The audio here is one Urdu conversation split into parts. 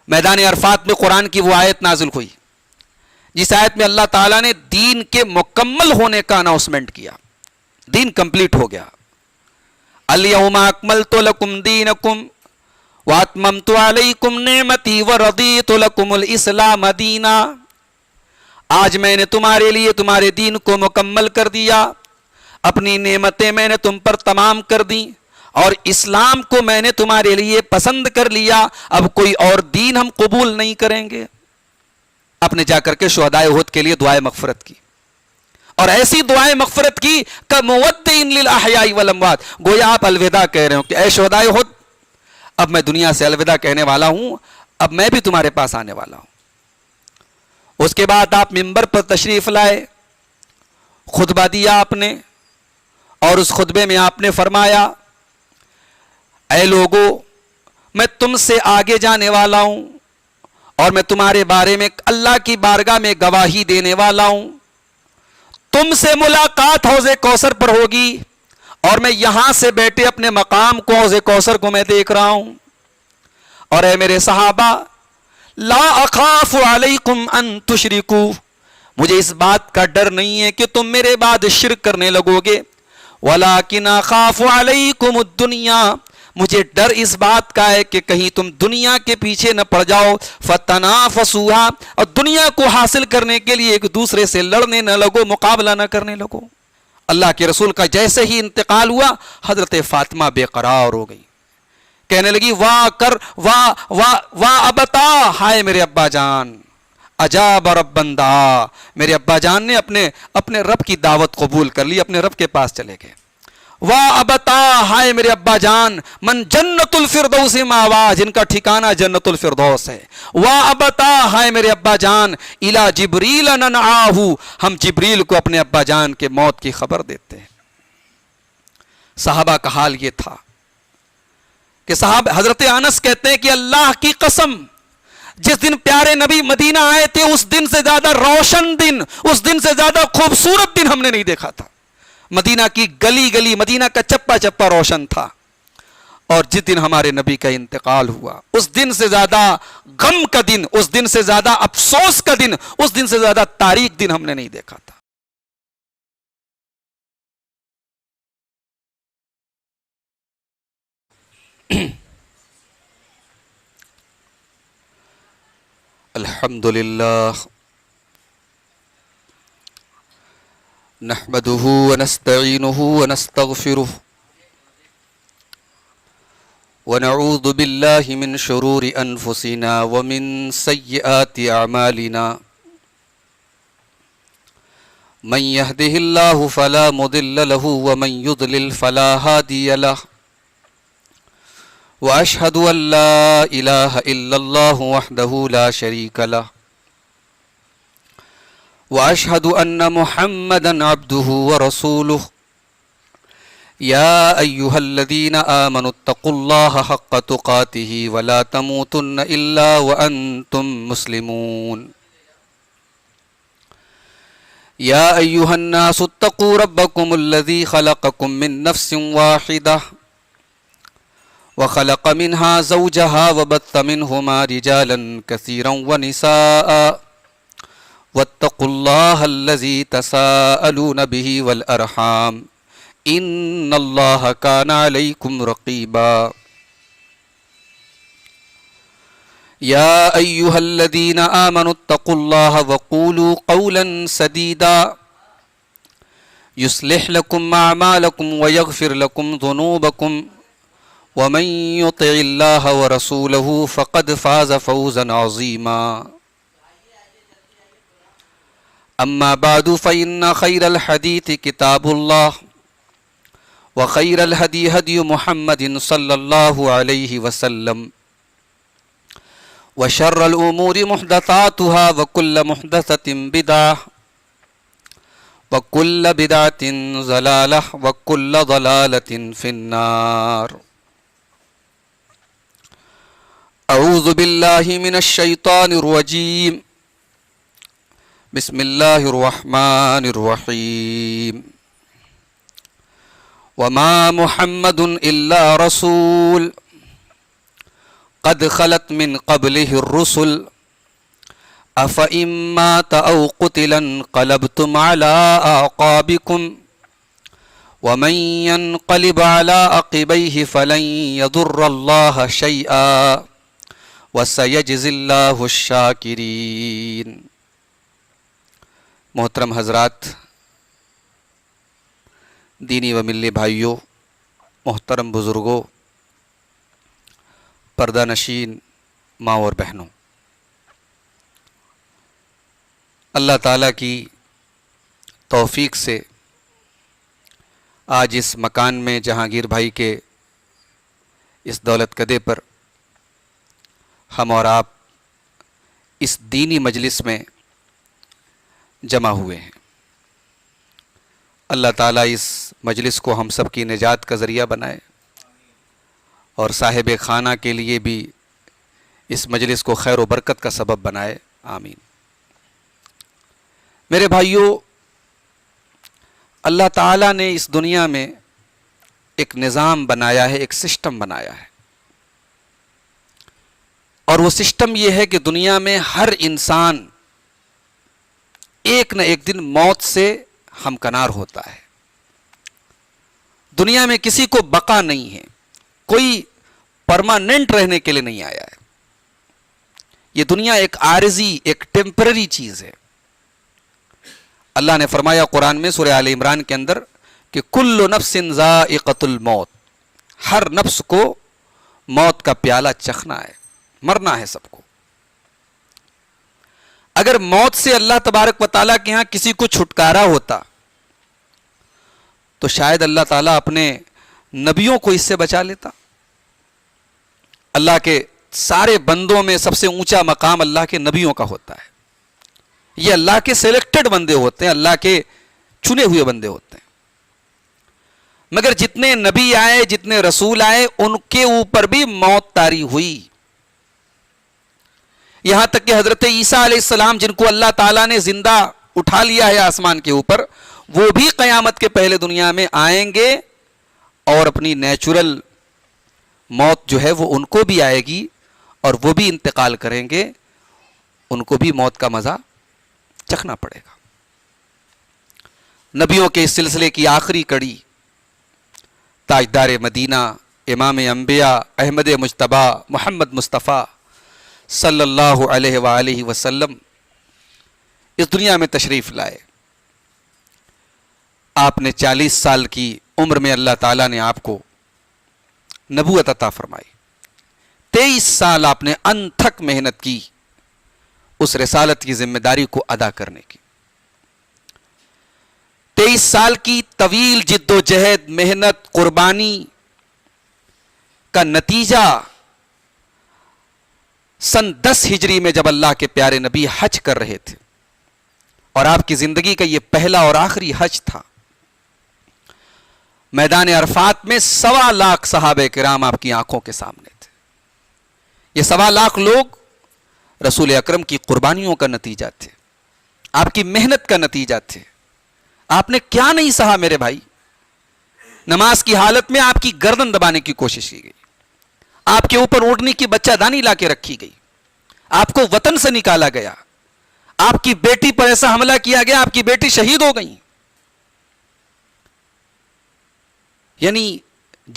میدان عرفات میں قرآن کی وہ آیت نازل ہوئی جس آیت میں اللہ تعالیٰ نے دین کے مکمل ہونے کا اناؤنسمنٹ کیا. دین کمپلیٹ ہو گیا. الیوم اکملت لکم دینکم واتممت علیکم نعمتی ورضیت لکم الاسلام دینا. آج میں نے تمہارے لیے تمہارے دین کو مکمل کر دیا, اپنی نعمتیں میں نے تم پر تمام کر دیں, اور اسلام کو میں نے تمہارے لیے پسند کر لیا. اب کوئی اور دین ہم قبول نہیں کریں گے. آپ نے جا کر کے شہدائے احد کے لیے دعائے مغفرت کی, اور ایسی دعائیں مغفرت کی کمودع للاحیاء والاموات. گویا آپ الوداع کہہ رہے ہو کہ اے شہدائے احد, اب میں دنیا سے الوداع کہنے والا ہوں, اب میں بھی تمہارے پاس آنے والا ہوں. اس کے بعد آپ منبر پر تشریف لائے, خطبہ دیا آپ نے, اور اس خطبے میں آپ نے فرمایا اے لوگو, میں تم سے آگے جانے والا ہوں, اور میں تمہارے بارے میں اللہ کی بارگاہ میں گواہی دینے والا ہوں. تم سے ملاقات حوض کوثر پر ہوگی, اور میں یہاں سے بیٹھے اپنے مقام کو, حوض کوثر کو میں دیکھ رہا ہوں. اور اے میرے صحابہ, لا اخاف علیکم ان تشرکو, مجھے اس بات کا ڈر نہیں ہے کہ تم میرے بعد شرک کرنے لگو گے. ولیکن اخاف علیکم الدنیا, مجھے ڈر اس بات کا ہے کہ کہیں تم دنیا کے پیچھے نہ پڑ جاؤ. فتنافسوہا, اور دنیا کو حاصل کرنے کے لیے ایک دوسرے سے لڑنے نہ لگو, مقابلہ نہ کرنے لگو. اللہ کے رسول کا جیسے ہی انتقال ہوا, حضرت فاطمہ بے قرار ہو گئی, کہنے لگی واہ ابتا, ہائے میرے ابا جان. عجاب ربن دعا, میرے ابا جان نے اپنے رب کی دعوت قبول کر لی, اپنے رب کے پاس چلے گئے. واہ ابتا, ہائے میرے ابا جان, من جنت الفردوس ماوا, جن کا ٹھکانہ جنت الفردوس ہے. واہ ابتا, ہائے میرے ابا جان, الا جبریل ننعاہ, ہم جبریل کو اپنے ابا جان کے موت کی خبر دیتے ہیں. صحابہ کا حال یہ تھا کہ حضرت انس کہتے ہیں کہ اللہ کی قسم, جس دن پیارے نبی مدینہ آئے تھے اس دن سے زیادہ روشن دن, اس دن سے زیادہ خوبصورت دن ہم نے نہیں دیکھا تھا. مدینہ کی گلی گلی, مدینہ کا چپا چپا روشن تھا. اور جس دن ہمارے نبی کا انتقال ہوا, اس دن سے زیادہ غم کا دن, اس دن سے زیادہ افسوس کا دن, اس دن سے زیادہ تاریک دن ہم نے نہیں دیکھا تھا. الحمدللہ نحمده ونستعینه ونستغفره ونعوذ باللہ من شرور انفسنا ومن سیئات اعمالنا من يهده الله فلا مضل له ومن يضلل فلا هادي له وأشهد أن لا إله إلا الله وحده لا شريك له وأشهد أن محمدا عبده ورسوله يا أيها الذين آمنوا اتقوا الله حق تقاته ولا تموتن إلا وأنتم مسلمون يا أيها الناس اتقوا ربكم الذي خلقكم من نفس واحدة وخلق منها زوجها وبث منهما رجالا كثيرا ونساء واتقوا الله الذي تساءلون به والأرحام إن الله كان عليكم رقيبا يا أيها الذين آمنوا اتقوا الله وقولوا قولا سديدا يصلح لكم أعمالكم ويغفر لكم ذنوبكم ومن يطع الله ورسوله فقد فاز فوزا عظيما أما بعد فإن خير الحديث كتاب الله وخير الهدي هدي محمد صلى الله عليه وسلم وشر الأمور محدثاتها وكل محدثة بدعة وكل بدعة ضلالة وكل ضلالة في النار اعوذ باللہ من الشیطان الرجیم بسم اللہ الرحمن الرحیم وما محمد الا رسول قد خلت من قبله الرسل افإن مات او قتل انقلبتم على اعقابكم ومن ينقلب على عقبيه فلن يضر الله شيئا وسيجزي الله الشاكرين۔ محترم حضرات، دینی و ملی بھائیوں، محترم بزرگوں، پردہ نشین ماں اور بہنوں، اللہ تعالیٰ کی توفیق سے آج اس مکان میں جہانگیر بھائی کے اس دولت کدے پر ہم اور آپ اس دینی مجلس میں جمع ہوئے ہیں۔ اللہ تعالیٰ اس مجلس کو ہم سب کی نجات کا ذریعہ بنائے اور صاحب خانہ کے لیے بھی اس مجلس کو خیر و برکت کا سبب بنائے، آمین۔ میرے بھائیوں، اللہ تعالیٰ نے اس دنیا میں ایک نظام بنایا ہے، ایک سسٹم بنایا ہے، اور وہ سسٹم یہ ہے کہ دنیا میں ہر انسان ایک نہ ایک دن موت سے ہمکنار ہوتا ہے۔ دنیا میں کسی کو بقا نہیں ہے، کوئی پرماننٹ رہنے کے لیے نہیں آیا ہے۔ یہ دنیا ایک عارضی، ایک ٹیمپرری چیز ہے۔ اللہ نے فرمایا قرآن میں سورہ آل عمران کے اندر کہ کل نفس ذائقۃ الموت، ہر نفس کو موت کا پیالہ چکھنا ہے، مرنا ہے سب کو۔ اگر موت سے اللہ تبارک و تعالیٰ کے ہاں کسی کو چھٹکارا ہوتا تو شاید اللہ تعالیٰ اپنے نبیوں کو اس سے بچا لیتا۔ اللہ کے سارے بندوں میں سب سے اونچا مقام اللہ کے نبیوں کا ہوتا ہے۔ یہ اللہ کے سلیکٹڈ بندے ہوتے ہیں، اللہ کے چنے ہوئے بندے ہوتے ہیں، مگر جتنے نبی آئے، جتنے رسول آئے، ان کے اوپر بھی موت طاری ہوئی۔ یہاں تک کہ حضرت عیسیٰ علیہ السلام، جن کو اللہ تعالیٰ نے زندہ اٹھا لیا ہے آسمان کے اوپر، وہ بھی قیامت کے پہلے دنیا میں آئیں گے اور اپنی نیچرل موت جو ہے وہ ان کو بھی آئے گی اور وہ بھی انتقال کریں گے، ان کو بھی موت کا مزہ چکھنا پڑے گا۔ نبیوں کے اس سلسلے کی آخری کڑی تاجدار مدینہ، امام انبیاء، احمد مجتبیٰ، محمد مصطفیٰ صلی اللہ علیہ وآلہ وسلم اس دنیا میں تشریف لائے۔ آپ نے 40 سال کی عمر میں اللہ تعالیٰ نے آپ کو نبوت عطا فرمائی۔ 23 سال آپ نے انتھک محنت کی اس رسالت کی ذمہ داری کو ادا کرنے کی۔ 23 سال کی طویل جد و جہد، محنت، قربانی کا نتیجہ سن 10 ہجری میں جب اللہ کے پیارے نبی حج کر رہے تھے، اور آپ کی زندگی کا یہ پہلا اور آخری حج تھا۔ میدان عرفات میں 1.25 لاکھ صحابہ کرام آپ کی آنکھوں کے سامنے تھے۔ یہ 1.25 لاکھ لوگ رسول اکرم کی قربانیوں کا نتیجہ تھے، آپ کی محنت کا نتیجہ تھے۔ آپ نے کیا نہیں سہا میرے بھائی؟ نماز کی حالت میں آپ کی گردن دبانے کی کوشش کی گئی، آپ کے اوپر اونٹنی کی بچہ دانی لا کے رکھی گئی، آپ کو وطن سے نکالا گیا، آپ کی بیٹی پر ایسا حملہ کیا گیا، آپ کی بیٹی شہید ہو گئی۔ یعنی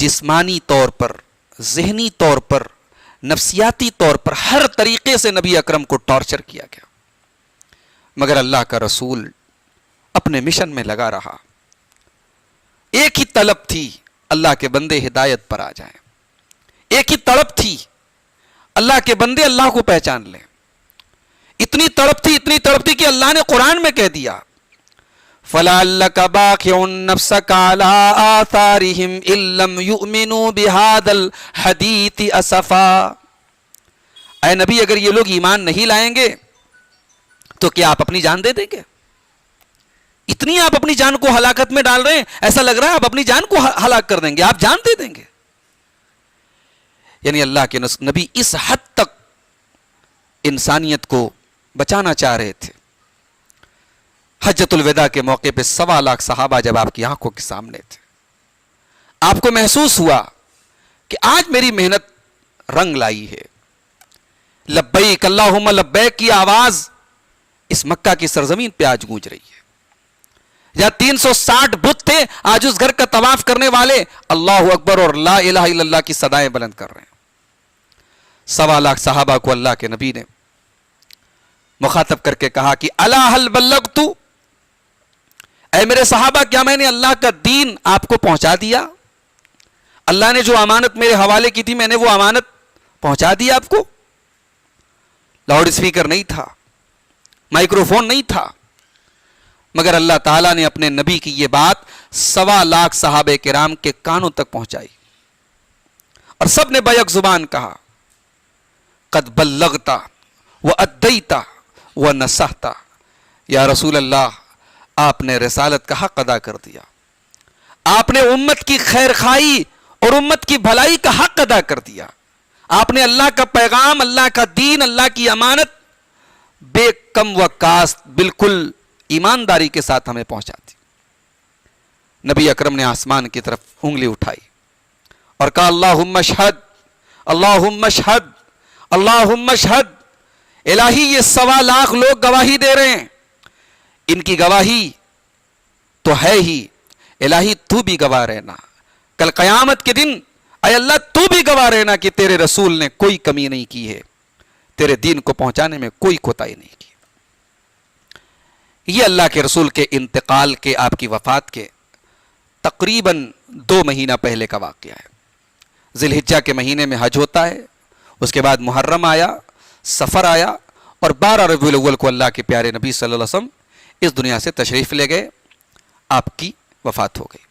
جسمانی طور پر، ذہنی طور پر، نفسیاتی طور پر ہر طریقے سے نبی اکرم کو ٹارچر کیا گیا، مگر اللہ کا رسول اپنے مشن میں لگا رہا۔ ایک ہی طلب تھی، اللہ کے بندے ہدایت پر آ جائیں۔ ایک ہی تڑپ تھی، اللہ کے بندے اللہ کو پہچان لیں۔ اتنی تڑپ تھی کہ اللہ نے قرآن میں کہہ دیا فَلَعَلَّكَ بَاخِعٌ نَفْسَكَ عَلَىٰ آثَارِهِمْ إِن لَّمْ يُؤْمِنُوا بِهَٰذَا الْحَدِيثِ أَسَفًا۔ اے نبی، اگر یہ لوگ ایمان نہیں لائیں گے تو کیا آپ اپنی جان دے دیں گے؟ اتنی آپ اپنی جان کو ہلاکت میں ڈال رہے ہیں، ایسا لگ رہا ہے آپ اپنی جان کو ہلاک کر دیں گے، آپ جان دے دیں گے۔ یعنی اللہ کے نبی اس حد تک انسانیت کو بچانا چاہ رہے تھے۔ حجۃ الوداع کے موقع پہ 1.25 لاکھ صحابہ جب آپ کی آنکھوں کے سامنے تھے، آپ کو محسوس ہوا کہ آج میری محنت رنگ لائی ہے، لبیک اللہم لبیک کی آواز اس مکہ کی سرزمین پہ آج گونج رہی ہے. یا 360 بت تھے, آج اس گھر کا طواف کرنے والے اللہ اکبر اور لا الہ الا اللہ کی صدائیں بلند کر رہے ہیں. 1.25 لاکھ صحابہ کو اللہ کے نبی نے مخاطب کر کے کہا کہ الا هل بلغت, اے میرے صحابہ کیا میں نے اللہ کا دین آپ کو پہنچا دیا؟ اللہ نے جو امانت میرے حوالے کی تھی میں نے وہ امانت پہنچا دی آپ کو؟ لاؤڈ اسپیکر نہیں تھا, مائکرو فون نہیں تھا, مگر اللہ تعالیٰ نے اپنے نبی کی یہ بات 1.25 لاکھ صحابہ کرام کے کانوں تک پہنچائی, اور سب نے بیک زبان کہا قد بلغتا وادیتا ونصحتا, یا رسول اللہ آپ نے رسالت کا حق ادا کر دیا, آپ نے امت کی خیر خواہی اور امت کی بھلائی کا حق ادا کر دیا, آپ نے اللہ کا پیغام, اللہ کا دین, اللہ کی امانت بے کم و کاست بالکل ایمانداری کے ساتھ ہمیں پہنچا دی. نبی اکرم نے آسمان کی طرف انگلی اٹھائی اور کہا اللہم اشہد اللہم اشہد اللہم اشہد, الہی یہ 1.25 لاکھ لوگ گواہی دے رہے ہیں, ان کی گواہی تو ہے ہی, الہی تو بھی گواہ رہنا کل قیامت کے دن, اے اللہ تو بھی گواہ رہنا کہ تیرے رسول نے کوئی کمی نہیں کی ہے, تیرے دین کو پہنچانے میں کوئی کوتاہی نہیں کی. یہ اللہ کے رسول کے انتقال کے, آپ کی وفات کے تقریباً 2 مہینہ پہلے کا واقعہ ہے. ذی الحجہ کے مہینے میں حج ہوتا ہے, اس کے بعد محرم آیا, سفر آیا, اور 12 ربیع الاول کو اللہ کے پیارے نبی صلی اللہ علیہ وسلم اس دنیا سے تشریف لے گئے, آپ کی وفات ہو گئی.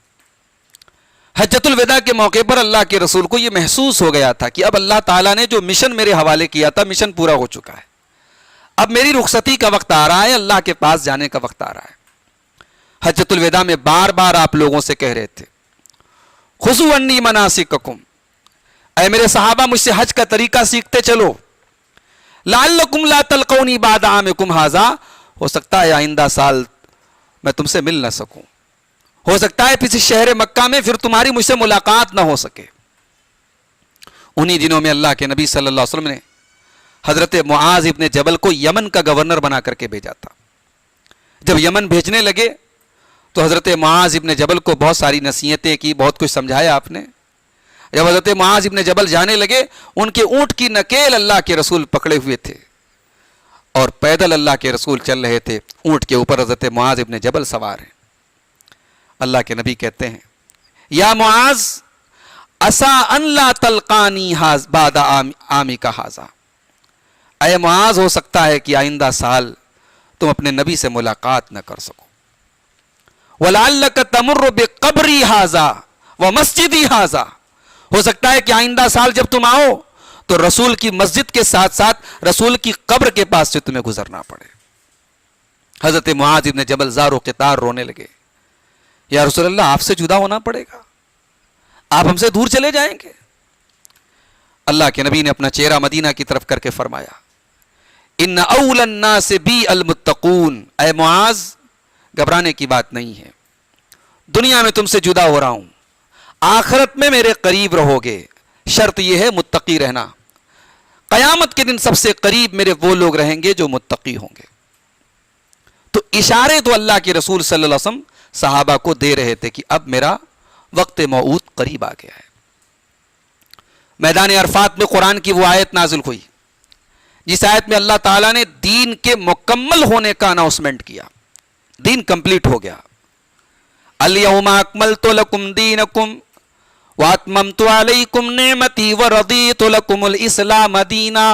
حجۃ الوداع کے موقع پر اللہ کے رسول کو یہ محسوس ہو گیا تھا کہ اب اللہ تعالیٰ نے جو مشن میرے حوالے کیا تھا, مشن پورا ہو چکا ہے, اب میری رخصتی کا وقت آ رہا ہے, اللہ کے پاس جانے کا وقت آ رہا ہے. حجۃ الوداع میں بار بار آپ لوگوں سے کہہ رہے تھے خذوا عنی مناسککم, اے میرے صحابہ مجھ سے حج کا طریقہ سیکھتے چلو, لعلکم لا تلقونی بعد عامکم ھذا, ہو سکتا ہے آئندہ سال میں تم سے مل نہ سکوں, ہو سکتا ہے کسی شہر مکہ میں پھر تمہاری مجھ سے ملاقات نہ ہو سکے. انہی دنوں میں اللہ کے نبی صلی اللہ علیہ وسلم نے حضرت معاذ ابن جبل کو یمن کا گورنر بنا کر کے بھیجا تھا. جب یمن بھیجنے لگے تو حضرت معاذ ابن جبل کو بہت ساری نصیحتیں کی, بہت کچھ سمجھایا آپ نے. جب حضرت معاذ ابن جبل جانے لگے, ان کے اونٹ کی نکیل اللہ کے رسول پکڑے ہوئے تھے اور پیدل اللہ کے رسول چل رہے تھے, اونٹ کے اوپر حضرت معاذ ابن جبل سوار ہیں. اللہ کے نبی کہتے ہیں یا معاذ عسا ان لا تلقانی بعد عامک ھذا, اے معاذ ہو سکتا ہے کہ آئندہ سال تم اپنے نبی سے ملاقات نہ کر سکو. وَلَعَلَّكَ تَمُرُّ بِقَبْرِي هَذَا وَمَسْجِدِي هَذَا, ہو سکتا ہے کہ آئندہ سال جب تم آؤ تو رسول کی مسجد کے ساتھ ساتھ رسول کی قبر کے پاس سے تمہیں گزرنا پڑے. حضرت معاذ ابن جبل زار و قطار رونے لگے, یا رسول اللہ آپ سے جدا ہونا پڑے گا, آپ ہم سے دور چلے جائیں گے. اللہ کے نبی نے اپنا چہرہ مدینہ کی طرف کر کے فرمایا ان اول الناس بی المتقون, اے معاذ گھبرانے کی بات نہیں ہے, دنیا میں تم سے جدا ہو رہا ہوں, آخرت میں میرے قریب رہو گے, شرط یہ ہے متقی رہنا. قیامت کے دن سب سے قریب میرے وہ لوگ رہیں گے جو متقی ہوں گے. تو اشارے تو اللہ کے رسول صلی اللہ علیہ وسلم صحابہ کو دے رہے تھے کہ اب میرا وقت موعود قریب آ گیا ہے. میدان عرفات میں قرآن کی وہ آیت نازل ہوئی جس آیت میں اللہ تعالیٰ نے دین کے مکمل ہونے کا اناؤنسمنٹ کیا, دین کمپلیٹ ہو گیا. الیوم اکملت لکم دینکم واتممت علیکم نعمتی ورضیت لکم الاسلام دینا,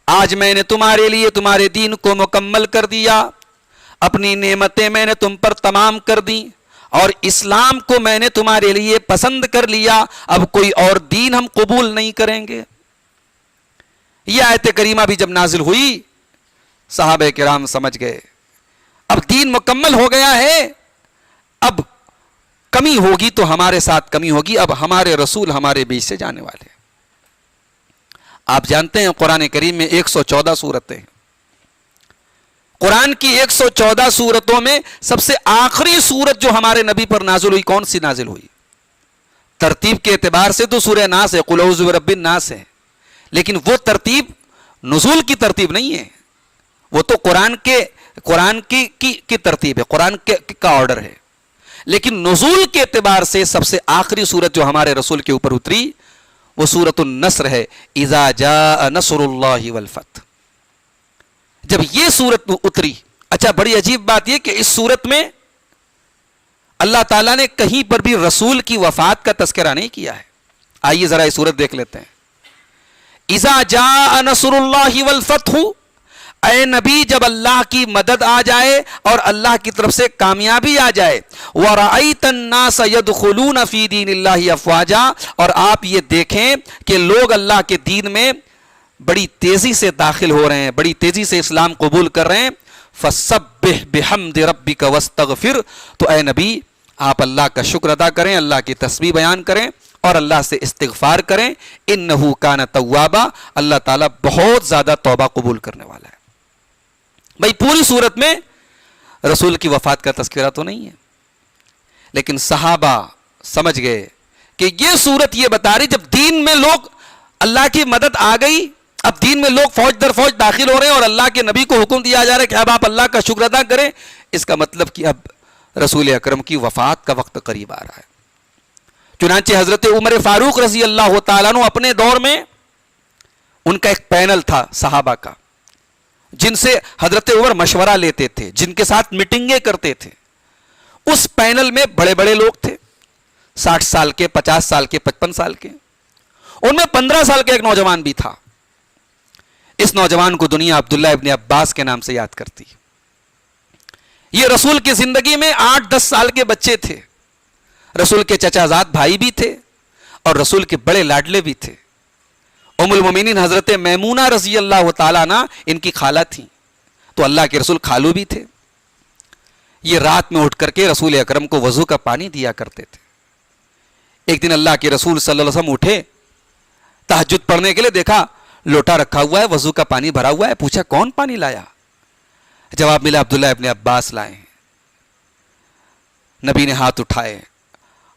آج میں نے تمہارے لیے تمہارے دین کو مکمل کر دیا, اپنی نعمتیں میں نے تم پر تمام کر دیں, اور اسلام کو میں نے تمہارے لیے پسند کر لیا, اب کوئی اور دین ہم قبول نہیں کریں گے. یہ آیت کریمہ بھی جب نازل ہوئی صحابہ کرام سمجھ گئے اب دین مکمل ہو گیا ہے, اب کمی ہوگی تو ہمارے ساتھ کمی ہوگی, اب ہمارے رسول ہمارے بیچ سے جانے والے ہیں. آپ جانتے ہیں قرآن کریم میں 114 سورتیں ہیں. قرآن کی 114 سورتوں میں سب سے آخری سورت جو ہمارے نبی پر نازل ہوئی کون سی نازل ہوئی؟ ترتیب کے اعتبار سے تو سورہ ناس ہے, قل اعوذ برب الناس ہے, لیکن وہ ترتیب نزول کی ترتیب نہیں ہے، وہ تو قرآن کی ترتیب ہے، قرآن کا آرڈر ہے، لیکن نزول کے اعتبار سے سب سے آخری سورت جو ہمارے رسول کے اوپر اتری وہ سورۃ النصر ہے، اذا جاء نصر اللہ والفتح. جب یہ سورت اتری، اچھا بڑی عجیب بات یہ کہ اس سورت میں اللہ تعالیٰ نے کہیں پر بھی رسول کی وفات کا تذکرہ نہیں کیا ہے. آئیے ذرا یہ سورت دیکھ لیتے ہیں. اذا جاء نصر اللہ والفتح، اے نبی جب اللہ کی مدد آ جائے اور اللہ کی طرف سے کامیابی آ جائے، وَرَأَيْتَ النَّاسَ يَدْخُلُونَ فِي دِينِ اللَّهِ أَفْوَاجًا، اور آپ یہ دیکھیں کہ لوگ اللہ کے دین میں بڑی تیزی سے داخل ہو رہے ہیں، بڑی تیزی سے اسلام قبول کر رہے ہیں. فَسَبِّحْ بِحَمْدِ رَبِّكَ وَاسْتَغْفِرْ، تو اے نبی آپ اللہ کا شکر ادا کریں، اللہ کی تسبیح بیان کریں اور اللہ سے استغفار کریں. انہو کان توابا، اللہ تعالیٰ بہت زیادہ توبہ قبول کرنے والا ہے. بھائی پوری صورت میں رسول کی وفات کا تذکرہ تو نہیں ہے، لیکن صحابہ سمجھ گئے کہ یہ صورت یہ بتا رہی جب دین میں لوگ اللہ کی مدد آ گئی، اب دین میں لوگ فوج در فوج داخل ہو رہے ہیں اور اللہ کے نبی کو حکم دیا جا رہا ہے کہ اب آپ اللہ کا شکر ادا کریں، اس کا مطلب کہ اب رسول اکرم کی وفات کا وقت قریب آ رہا ہے. چنانچہ حضرت عمر فاروق رضی اللہ تعالیٰ عنہ اپنے دور میں ان کا ایک پینل تھا صحابہ کا، جن سے حضرت عمر مشورہ لیتے تھے، جن کے ساتھ میٹنگیں کرتے تھے. اس پینل میں بڑے بڑے لوگ تھے، 60 سال کے، 50 سال کے، 55 سال کے. ان میں 15 سال کا ایک نوجوان بھی تھا. اس نوجوان کو دنیا عبداللہ ابن عباس کے نام سے یاد کرتی. یہ رسول کی زندگی میں 8-10 سال کے بچے تھے، رسول کے چچا زاد بھائی بھی تھے اور رسول کے بڑے لاڈلے بھی تھے. ام المومنین حضرت میمونہ رضی اللہ تعالیٰ عنہ ان کی خالہ تھیں، تو اللہ کے رسول خالو بھی تھے. یہ رات میں اٹھ کر کے رسول اکرم کو وضو کا پانی دیا کرتے تھے. ایک دن اللہ کے رسول صلی اللہ علیہ وسلم اٹھے تہجد پڑھنے کے لیے، دیکھا لوٹا رکھا ہوا ہے، وضو کا پانی بھرا ہوا ہے. پوچھا کون پانی لایا؟ جواب ملا عبداللہ ابن عباس لائے ہیں. نبی نے ہاتھ اٹھائے،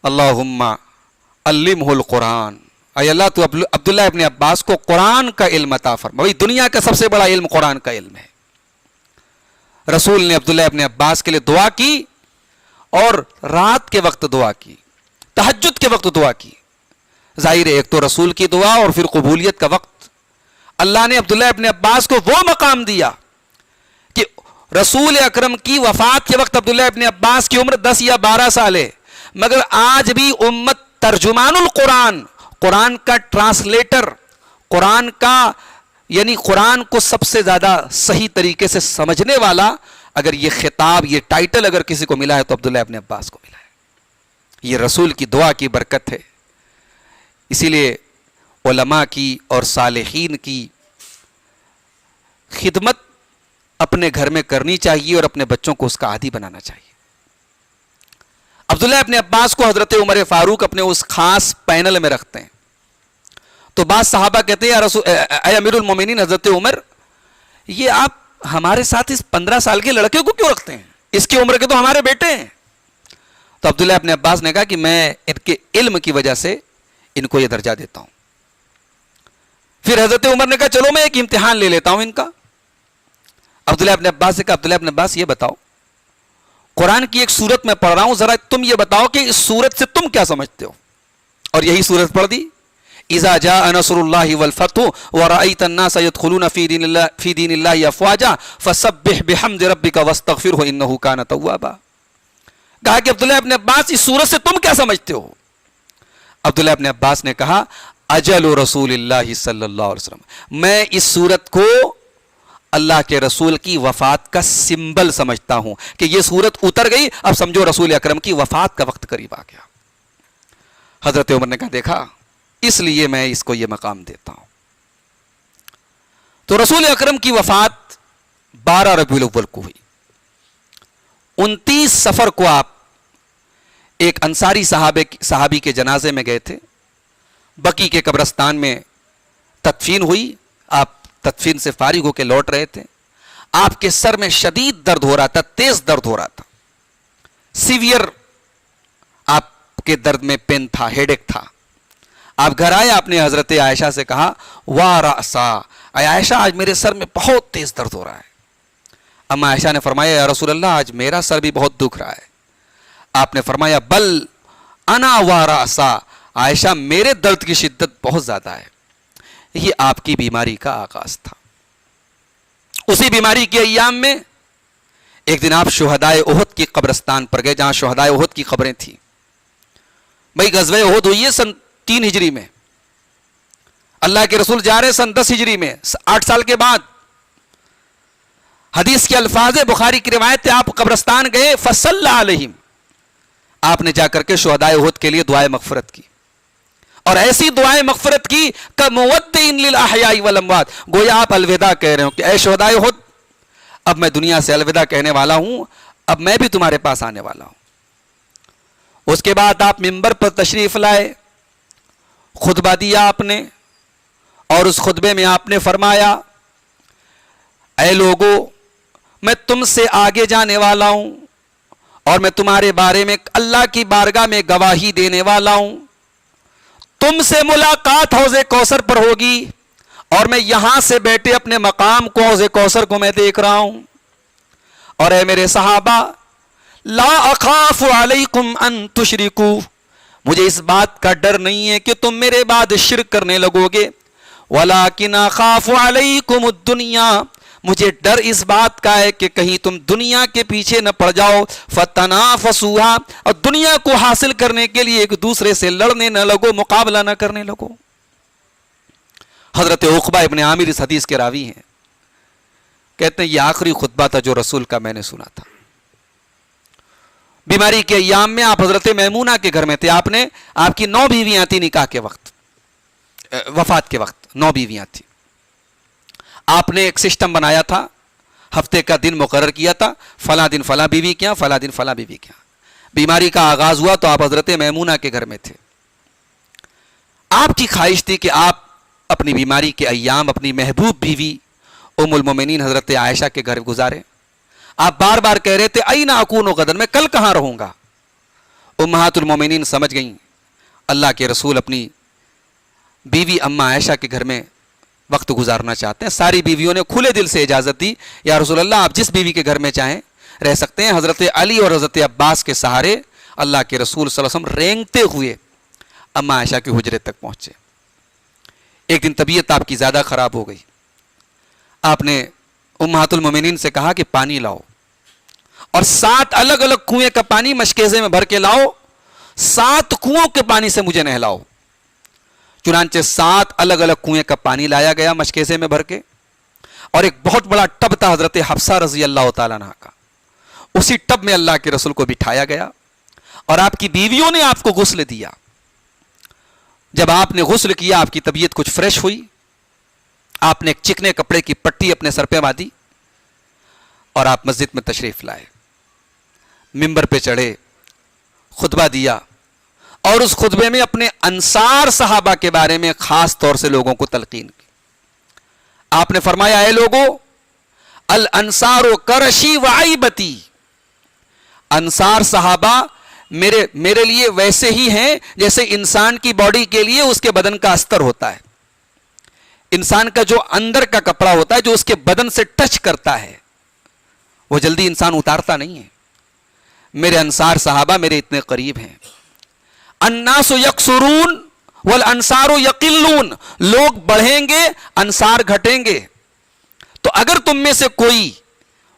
اللہم علمہ القرآن، اے اللہ تو عبداللہ ابن عباس کو قرآن کا علم عطا فرما. بھائی دنیا کا سب سے بڑا علم قرآن کا علم ہے. رسول نے عبداللہ ابن عباس کے لیے دعا کی اور رات کے وقت دعا کی، تہجد کے وقت دعا کی. ظاہر ہے ایک تو رسول کی دعا اور پھر قبولیت کا وقت. اللہ نے عبداللہ ابن عباس کو وہ مقام دیا کہ رسول اکرم کی وفات کے وقت عبداللہ ابن عباس کی عمر 10 یا 12 سال ہے، مگر آج بھی امت ترجمان القرآن، قرآن کا ٹرانسلیٹر، قرآن کا یعنی قرآن کو سب سے زیادہ صحیح طریقے سے سمجھنے والا، اگر یہ خطاب، یہ ٹائٹل اگر کسی کو ملا ہے تو عبداللہ ابن عباس کو ملا ہے. یہ رسول کی دعا کی برکت ہے. اسی لیے علماء کی اور صالحین کی خدمت اپنے گھر میں کرنی چاہیے اور اپنے بچوں کو اس کا عادی بنانا چاہیے. عبداللہ ابن عباس کو حضرت عمر فاروق اپنے اس خاص پینل میں رکھتے ہیں. تو بعض صحابہ کہتے ہیں اے امیر المومنین حضرت عمر، یہ آپ ہمارے ساتھ اس 15 سال کے لڑکے کو کیوں رکھتے ہیں؟ اس کی عمر کے تو ہمارے بیٹے ہیں. تو عبداللہ ابن عباس نے کہا کہ میں ان کے علم کی وجہ سے ان کو یہ درجہ دیتا ہوں. پھر حضرت عمر نے کہا چلو میں ایک امتحان لے لیتا ہوں ان کا. عبداللہ ابن عباس سے کہا عبداللہ ابن عباس یہ بتاؤ، قرآن کی ایک سورت میں پڑھ رہا ہوں، ذرا تم یہ بتاؤ کہ اس سورت سے تم کیا سمجھتے ہو. اور یہی سورت پڑھ دی، اذا جاء نصر اللہ والفتح ورأيت الناس يدخلون في دين الله افواجا فسبح بحمد ربك واستغفره انه كان توابا. کہا کہ عبداللہ ابن عباس اس سورت سے تم کیا سمجھتے ہو؟ عبداللہ ابن عباس نے کہا اجل رسول اللہ صلی اللہ علیہ وسلم، میں اس سورت کو اللہ کے رسول کی وفات کا سمبل سمجھتا ہوں کہ یہ سورت اتر گئی، اب سمجھو رسول اکرم کی وفات کا وقت قریب آ گیا. حضرت عمر نے کہا دیکھا اس لیے میں اس کو یہ مقام دیتا ہوں. تو رسول اکرم کی وفات 12 ربیع الاول کو ہوئی. 29 صفر کو آپ ایک انصاری صحابی کے جنازے میں گئے تھے. بقی کے قبرستان میں تدفین ہوئی. آپ تدفین سے فارغ ہو کے لوٹ رہے تھے. آپ کے سر میں شدید درد ہو رہا تھا، تیز درد ہو رہا تھا، سیویئر آپ کے درد میں پین تھا، ہیڈ ایک تھا. آپ گھر آئے، آپ نے حضرت عائشہ سے کہا وا رأسا اے عائشہ آج میرے سر میں بہت تیز درد ہو رہا ہے. اما عائشہ نے فرمایا یا رسول اللہ آج میرا سر بھی بہت دکھ رہا ہے. آپ نے فرمایا بل انا وراسا، عائشہ میرے درد کی شدت بہت زیادہ ہے. یہ آپ کی بیماری کا آغاز تھا. اسی بیماری کے ایام میں ایک دن آپ شہدائے احد کی قبرستان پر گئے جہاں شہدائے احد کی قبریں تھیں. بھائی غزوہ احد ہوئی ہے سن 3 ہجری میں، اللہ کے رسول جا رہے سن 10 ہجری میں، 8 سال کے بعد. حدیث کے الفاظ بخاری کی روایت ہے آپ قبرستان گئے فصلی علیہم، آپ نے جا کر کے شہدائے احد کے لیے دعائے مغفرت کی، اور ایسی دعائیں مغفرت کی کمودع للاحیاء والاموات، گویا آپ الوداع کہہ رہے ہو کہ اے شہدائے احد اب میں دنیا سے الوداع کہنے والا ہوں، اب میں بھی تمہارے پاس آنے والا ہوں. اس کے بعد آپ منبر پر تشریف لائے، خطبہ دیا آپ نے، اور اس خطبے میں آپ نے فرمایا اے لوگو میں تم سے آگے جانے والا ہوں اور میں تمہارے بارے میں اللہ کی بارگاہ میں گواہی دینے والا ہوں. تم سے ملاقات حوض کوثر پر ہوگی اور میں یہاں سے بیٹھے اپنے مقام کو حوض کوثر کو میں دیکھ رہا ہوں. اور اے میرے صحابہ لا اخاف علیکم ان تشرکو، مجھے اس بات کا ڈر نہیں ہے کہ تم میرے بعد شرک کرنے لگو گے، ولیکن اخاف علیکم الدنیا، مجھے ڈر اس بات کا ہے کہ کہیں تم دنیا کے پیچھے نہ پڑ جاؤ، فتنافسوها، اور دنیا کو حاصل کرنے کے لیے ایک دوسرے سے لڑنے نہ لگو، مقابلہ نہ کرنے لگو. حضرت عقبہ ابن عامر اس حدیث کے راوی ہیں، کہتے ہیں یہ آخری خطبہ تھا جو رسول کا میں نے سنا تھا. بیماری کے ایام میں آپ حضرت میمونہ کے گھر میں تھے. آپ کی 9 بیویاں تھیں نکاح کے وقت، وفات کے وقت 9 بیویاں تھیں. آپ نے ایک سسٹم بنایا تھا، ہفتے کا دن مقرر کیا تھا، فلاں دن فلاں بیوی کیا، فلاں دن فلاں بیوی کیا. بیماری کا آغاز ہوا تو آپ حضرت میمونہ کے گھر میں تھے. آپ کی خواہش تھی کہ آپ اپنی بیماری کے ایام اپنی محبوب بیوی ام المومنین حضرت عائشہ کے گھر گزارے. آپ بار بار کہہ رہے تھے این اکون غدا، میں کل کہاں رہوں گا. امہات المومنین سمجھ گئیں اللہ کے رسول اپنی بیوی اما عائشہ کے گھر میں وقت گزارنا چاہتے ہیں. ساری بیویوں نے کھلے دل سے اجازت دی، یا رسول اللہ آپ جس بیوی کے گھر میں چاہیں رہ سکتے ہیں. حضرت علی اور حضرت عباس کے سہارے اللہ کے رسول صلی اللہ علیہ وسلم رینگتے ہوئے اما عائشہ کے حجرے تک پہنچے. ایک دن طبیعت آپ کی زیادہ خراب ہو گئی. آپ نے امہات المومنین سے کہا کہ پانی لاؤ، اور 7 الگ الگ کنویں کا پانی مشکیزے میں بھر کے لاؤ، 7 کنووں کے پانی سے مجھے نہلاؤ. چنانچہ 7 الگ الگ کنویں کا پانی لایا گیا مشکیزے میں بھر کے، اور ایک بہت بڑا ٹب تھا حضرت حفصہ رضی اللہ تعالیٰ عنہ کا، اسی ٹب میں اللہ کے رسول کو بٹھایا گیا اور آپ کی بیویوں نے آپ کو غسل دیا. جب آپ نے غسل کیا آپ کی طبیعت کچھ فریش ہوئی. آپ نے ایک چکنے کپڑے کی پٹی اپنے سر پہ باندھی اور آپ مسجد میں تشریف لائے، منبر پہ چڑھے، خطبہ دیا، اور اس خطبے میں اپنے انصار صحابہ کے بارے میں خاص طور سے لوگوں کو تلقین کی. آپ نے فرمایا اے لوگو الانصار کرشی وعیبتی، انصار صحابہ میرے لیے ویسے ہی ہیں جیسے انسان کی باڈی کے لیے اس کے بدن کا استر ہوتا ہے. انسان کا جو اندر کا کپڑا ہوتا ہے جو اس کے بدن سے ٹچ کرتا ہے وہ جلدی انسان اتارتا نہیں ہے. میرے انصار صحابہ میرے اتنے قریب ہیں. الناس یکثرون والانصار یقلون، لوگ بڑھیں گے انصار گھٹیں گے. تو اگر تم میں سے کوئی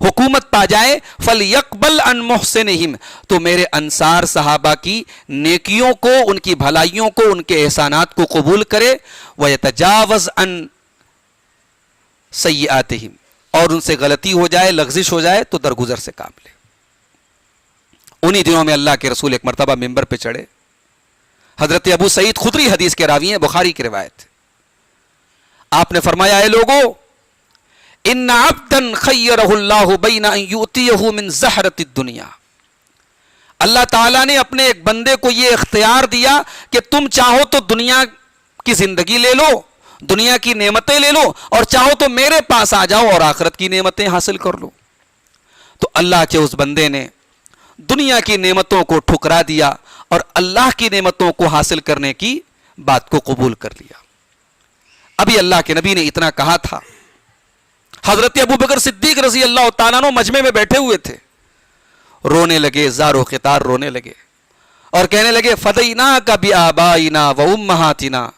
حکومت پا جائے فلیقبل عن محسنہم، تو میرے انصار صحابہ کی نیکیوں کو، ان کی بھلائیوں کو، ان کے احسانات کو قبول کرے، ویتجاوز عن سیئاتہم، اور ان سے غلطی ہو جائے، لغزش ہو جائے تو درگزر سے کام لے. انہی دنوں میں اللہ کے رسول ایک مرتبہ منبر پہ چڑھے. حضرت ابو سعید خدری حدیث کے راوی ہیں، بخاری کی روایت. آپ نے فرمایا اے لوگو ان عبدا خیرہ اللہ بین ان یؤتیہ من زہرۃ الدنیا، اللہ تعالیٰ نے اپنے ایک بندے کو یہ اختیار دیا کہ تم چاہو تو دنیا کی زندگی لے لو، دنیا کی نعمتیں لے لو، اور چاہو تو میرے پاس آ جاؤ اور آخرت کی نعمتیں حاصل کر لو. تو اللہ کے اس بندے نے دنیا کی نعمتوں کو ٹھکرا دیا اور اللہ کی نعمتوں کو حاصل کرنے کی بات کو قبول کر لیا. ابھی اللہ کے نبی نے اتنا کہا تھا، حضرت ابو بکر صدیق رضی اللہ تعالیٰ عنہ مجمع میں بیٹھے ہوئے تھے، رونے لگے، زار و خطار رونے لگے اور کہنے لگے فدیناک بآبائنا و امہاتنا،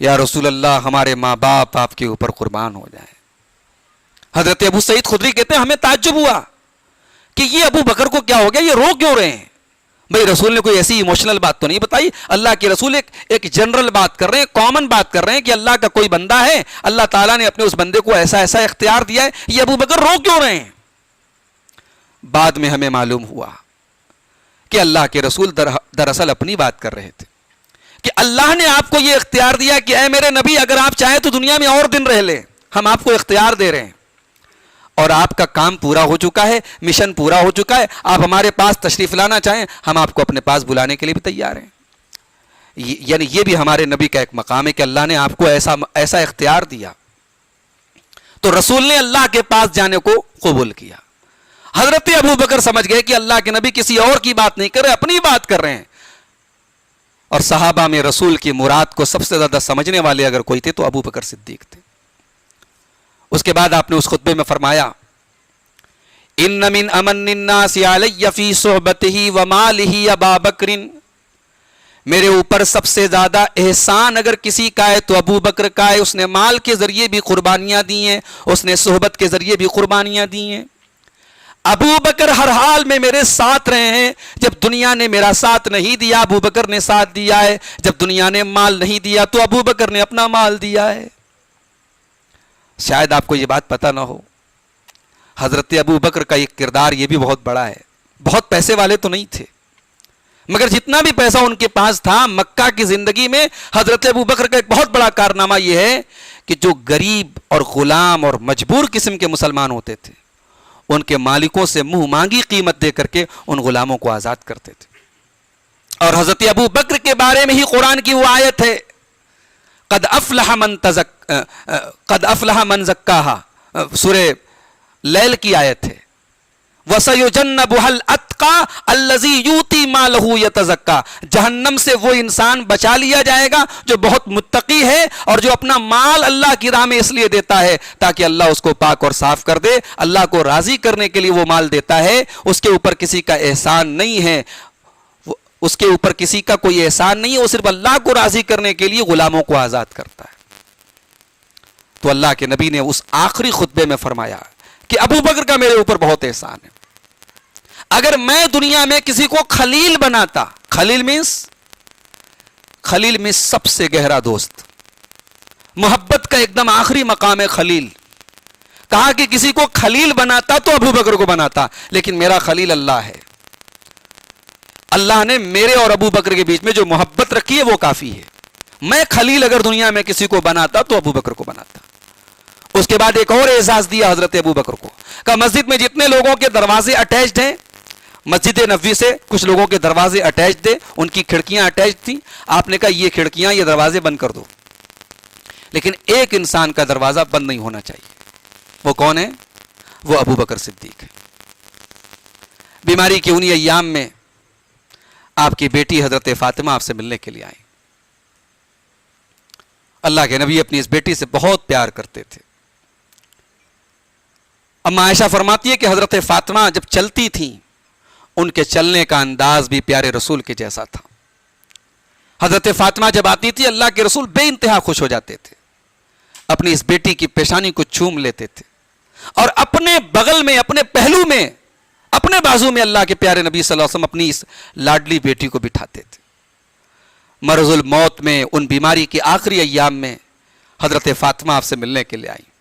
یا رسول اللہ ہمارے ماں باپ آپ کے اوپر قربان ہو جائیں۔ حضرت ابو سعید خدری کہتے ہیں ہمیں تعجب ہوا کہ یہ ابو بکر کو کیا ہو گیا، یہ رو کیوں رہے ہیں؟ بھئی رسول نے کوئی ایسی ایموشنل بات تو نہیں بتائی، اللہ کے رسول ایک جنرل بات کر رہے ہیں، کامن بات کر رہے ہیں کہ اللہ کا کوئی بندہ ہے، اللہ تعالیٰ نے اپنے اس بندے کو ایسا ایسا اختیار دیا ہے، یہ ابو بکر رو کیوں رہے ہیں؟ بعد میں ہمیں معلوم ہوا کہ اللہ کے رسول دراصل اپنی بات کر رہے تھے کہ اللہ نے آپ کو یہ اختیار دیا کہ اے میرے نبی اگر آپ چاہیں تو دنیا میں اور دن رہ لیں، ہم آپ کو اختیار دے رہے ہیں اور آپ کا کام پورا ہو چکا ہے، مشن پورا ہو چکا ہے، آپ ہمارے پاس تشریف لانا چاہیں ہم آپ کو اپنے پاس بلانے کے لیے بھی تیار ہیں۔ یعنی یہ بھی ہمارے نبی کا ایک مقام ہے کہ اللہ نے آپ کو ایسا اختیار دیا، تو رسول نے اللہ کے پاس جانے کو قبول کیا۔ حضرت ابو بکر سمجھ گئے کہ اللہ کے نبی کسی اور کی بات نہیں کر رہے، اپنی بات کر رہے ہیں، اور صحابہ میں رسول کی مراد کو سب سے زیادہ سمجھنے والے اگر کوئی تھے تو ابو بکر صدیق تھے۔ اس کے بعد آپ نے اس خطبے میں فرمایا ان من امن الناس علی فی صحبتہ ومالہ ابا بکر، میرے اوپر سب سے زیادہ احسان اگر کسی کا ہے تو ابو بکر کا ہے، اس نے مال کے ذریعے بھی قربانیاں دی ہیں، اس نے صحبت کے ذریعے بھی قربانیاں دی ہیں۔ ابو بکر ہر حال میں میرے ساتھ رہے ہیں، جب دنیا نے میرا ساتھ نہیں دیا ابو بکر نے ساتھ دیا ہے، جب دنیا نے مال نہیں دیا تو ابو بکر نے اپنا مال دیا ہے۔ شاید آپ کو یہ بات پتہ نہ ہو، حضرت ابو بکر کا ایک کردار یہ بھی بہت بڑا ہے، بہت پیسے والے تو نہیں تھے، مگر جتنا بھی پیسہ ان کے پاس تھا مکہ کی زندگی میں حضرت ابو بکر کا ایک بہت بڑا کارنامہ یہ ہے کہ جو غریب اور غلام اور مجبور قسم کے مسلمان ہوتے تھے ان کے مالکوں سے منہ مانگی قیمت دے کر کے ان غلاموں کو آزاد کرتے تھے۔ اور حضرت ابو بکر کے بارے میں ہی قرآن کی وہ آیت ہے قد افلح من زکاہا، سورہ لیل کی آیت ہے وَسَيُجَنَّبُهَا الْأَتْقَى الَّذِي يُؤْتِي مَالَهُ يَتَزَكَّى، جہنم سے وہ انسان بچا لیا جائے گا جو بہت متقی ہے اور جو اپنا مال اللہ کی راہ میں اس لیے دیتا ہے تاکہ اللہ اس کو پاک اور صاف کر دے، اللہ کو راضی کرنے کے لیے وہ مال دیتا ہے، اس کے اوپر کسی کا احسان نہیں ہے، اس کے اوپر کسی کا کوئی احسان نہیں ہے، وہ صرف اللہ کو راضی کرنے کے لیے غلاموں کو آزاد کرتا ہے۔ تو اللہ کے نبی نے اس آخری خطبے میں فرمایا کہ ابو بکر کا میرے اوپر بہت احسان ہے، اگر میں دنیا میں کسی کو خلیل بناتا، خلیل میں سب سے گہرا دوست، محبت کا ایک دم آخری مقام ہے خلیل، کہا کہ کسی کو خلیل بناتا تو ابو بکر کو بناتا، لیکن میرا خلیل اللہ ہے، اللہ نے میرے اور ابو بکر کے بیچ میں جو محبت رکھی ہے وہ کافی ہے، میں خلیل اگر دنیا میں کسی کو بناتا تو ابو بکر کو بناتا۔ اس کے بعد ایک اور اعزاز دیا حضرت ابو بکر کو، کہ مسجد میں جتنے لوگوں کے دروازے اٹیچڈ ہیں، مسجد نبوی سے کچھ لوگوں کے دروازے اٹیچ تھے، ان کی کھڑکیاں اٹیچ تھیں، آپ نے کہا یہ کھڑکیاں یہ دروازے بند کر دو، لیکن ایک انسان کا دروازہ بند نہیں ہونا چاہیے، وہ کون ہے؟ وہ ابو بکر صدیق ہے۔ بیماری کے انہی ایام میں آپ کی بیٹی حضرت فاطمہ آپ سے ملنے کے لیے آئیں۔ اللہ کے نبی اپنی اس بیٹی سے بہت پیار کرتے تھے۔ اما عائشہ فرماتی ہے کہ حضرت فاطمہ جب چلتی تھیں ان کے چلنے کا انداز بھی پیارے رسول کے جیسا تھا۔ حضرت فاطمہ جب آتی تھی اللہ کے رسول بے انتہا خوش ہو جاتے تھے، اپنی اس بیٹی کی پیشانی کو چوم لیتے تھے اور اپنے بغل میں، اپنے پہلو میں، اپنے بازو میں اللہ کے پیارے نبی صلی اللہ علیہ وسلم اپنی اس لاڈلی بیٹی کو بٹھاتے تھے۔ مرض الموت میں، ان بیماری کے آخری ایام میں حضرت فاطمہ آپ سے ملنے کے لیے آئیں۔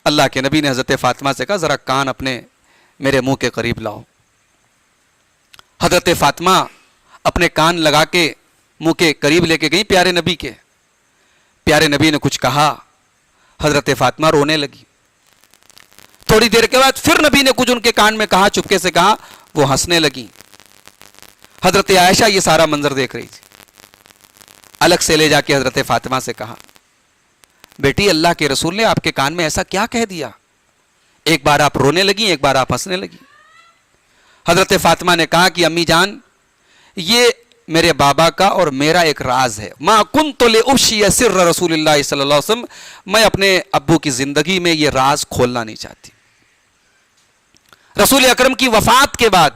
اللہ کے نبی نے حضرت فاطمہ سے کہا ذرا کان اپنے میرے منہ کے قریب لاؤ۔ حضرت فاطمہ اپنے کان لگا کے منہ کے قریب لے کے گئی پیارے نبی کے، پیارے نبی نے کچھ کہا، حضرت فاطمہ رونے لگی۔ تھوڑی دیر کے بعد پھر نبی نے کچھ ان کے کان میں کہا، چپکے سے کہا، وہ ہنسنے لگی۔ حضرت عائشہ یہ سارا منظر دیکھ رہی تھی، الگ سے لے جا کے حضرت فاطمہ سے کہا بیٹی اللہ کے رسول نے آپ کے کان میں ایسا کیا کہہ دیا؟ ایک بار آپ رونے لگی، ایک بار آپ ہنسنے لگی۔ حضرت فاطمہ نے کہا کہ امی جان یہ میرے بابا کا اور میرا ایک راز ہے. ما کنت لأفشی سر رسول اللہ صلی اللہ علیہ وسلم, میں اپنے ابو کی زندگی میں یہ راز کھولنا نہیں چاہتی. رسول اکرم کی وفات کے بعد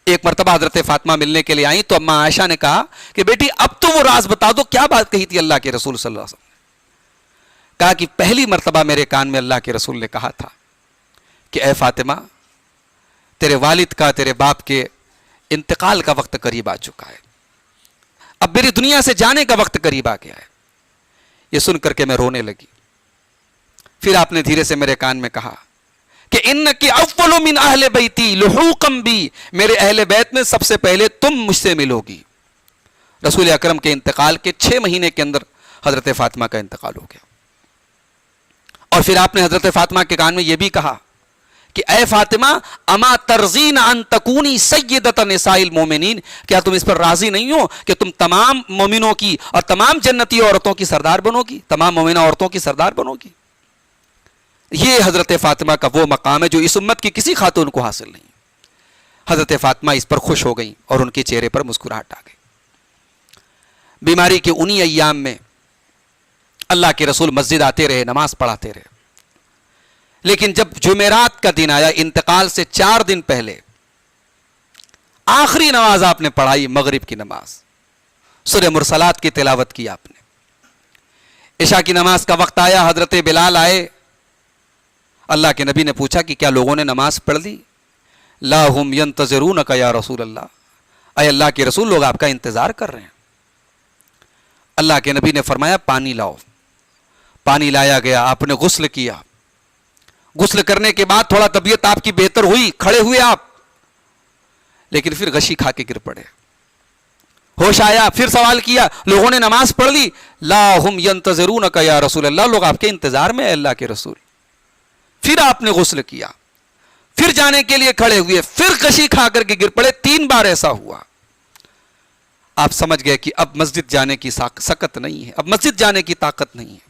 ایک مرتبہ حضرت فاطمہ ملنے کے لیے آئیں تو اماں عائشہ نے کہا کہ بیٹی اب تو وہ راز بتا دو, کیا بات کہی تھی اللہ کے رسول صلی اللہ علیہ وسلم نے. کہا کہ پہلی مرتبہ میرے کان میں اللہ کے رسول نے کہا تھا کہ اے فاطمہ, تیرے والد کا, تیرے باپ کے انتقال کا وقت قریب آ چکا ہے, اب میری دنیا سے جانے کا وقت قریب آ گیا ہے. یہ سن کر کے میں رونے لگی. پھر آپ نے دھیرے سے میرے کان میں کہا کہ انکی اول من اہل بیتی لحوقا بی, میرے اہل بیت میں سب سے پہلے تم مجھ سے ملو گی. رسول اکرم کے انتقال کے 6 مہینے کے اندر حضرت فاطمہ کا انتقال ہو گیا. اور پھر آپ نے حضرت فاطمہ کے کان میں یہ بھی کہا کہ اے فاطمہ اما ترضین ان تکونی سیدۃ نساء المومنین, کیا تم اس پر راضی نہیں ہو کہ تم تمام مومنوں کی اور تمام جنتی عورتوں کی سردار بنو گی, تمام مومنہ عورتوں کی سردار بنو گی. یہ حضرت فاطمہ کا وہ مقام ہے جو اس امت کی کسی خاتون کو حاصل نہیں. حضرت فاطمہ اس پر خوش ہو گئیں اور ان کے چہرے پر مسکراہٹ آ گئی. بیماری کے انہی ایام میں اللہ کے رسول مسجد آتے رہے, نماز پڑھاتے رہے. لیکن جب جمعرات کا دن آیا, انتقال سے 4 دن پہلے, آخری نماز آپ نے پڑھائی, مغرب کی نماز, سورہ مرسلات کی تلاوت کی آپ نے. عشاء کی نماز کا وقت آیا, حضرت بلال آئے. اللہ کے نبی نے پوچھا کہ کیا لوگوں نے نماز پڑھ لی؟ لا ہم ینتظرونک یا رسول اللہ, اے اللہ کے رسول لوگ آپ کا انتظار کر رہے ہیں. اللہ کے نبی نے فرمایا پانی لاؤ. پانی لایا گیا, آپ نے غسل کیا. غسل کرنے کے بعد تھوڑا طبیعت آپ کی بہتر ہوئی, کھڑے ہوئے آپ, لیکن پھر غشی کھا کے گر پڑے. ہوش آیا, پھر سوال کیا, لوگوں نے نماز پڑھ لی؟ لا ہم ینتظرونک یا رسول اللہ, لوگ آپ کے انتظار میں, اللہ کے رسول. پھر آپ نے غسل کیا, پھر جانے کے لیے کھڑے ہوئے, پھر غشی کھا کر کے گر پڑے. 3 بار ایسا ہوا. آپ سمجھ گئے کہ اب مسجد جانے کی سکت نہیں ہے, اب مسجد جانے کی طاقت نہیں ہے.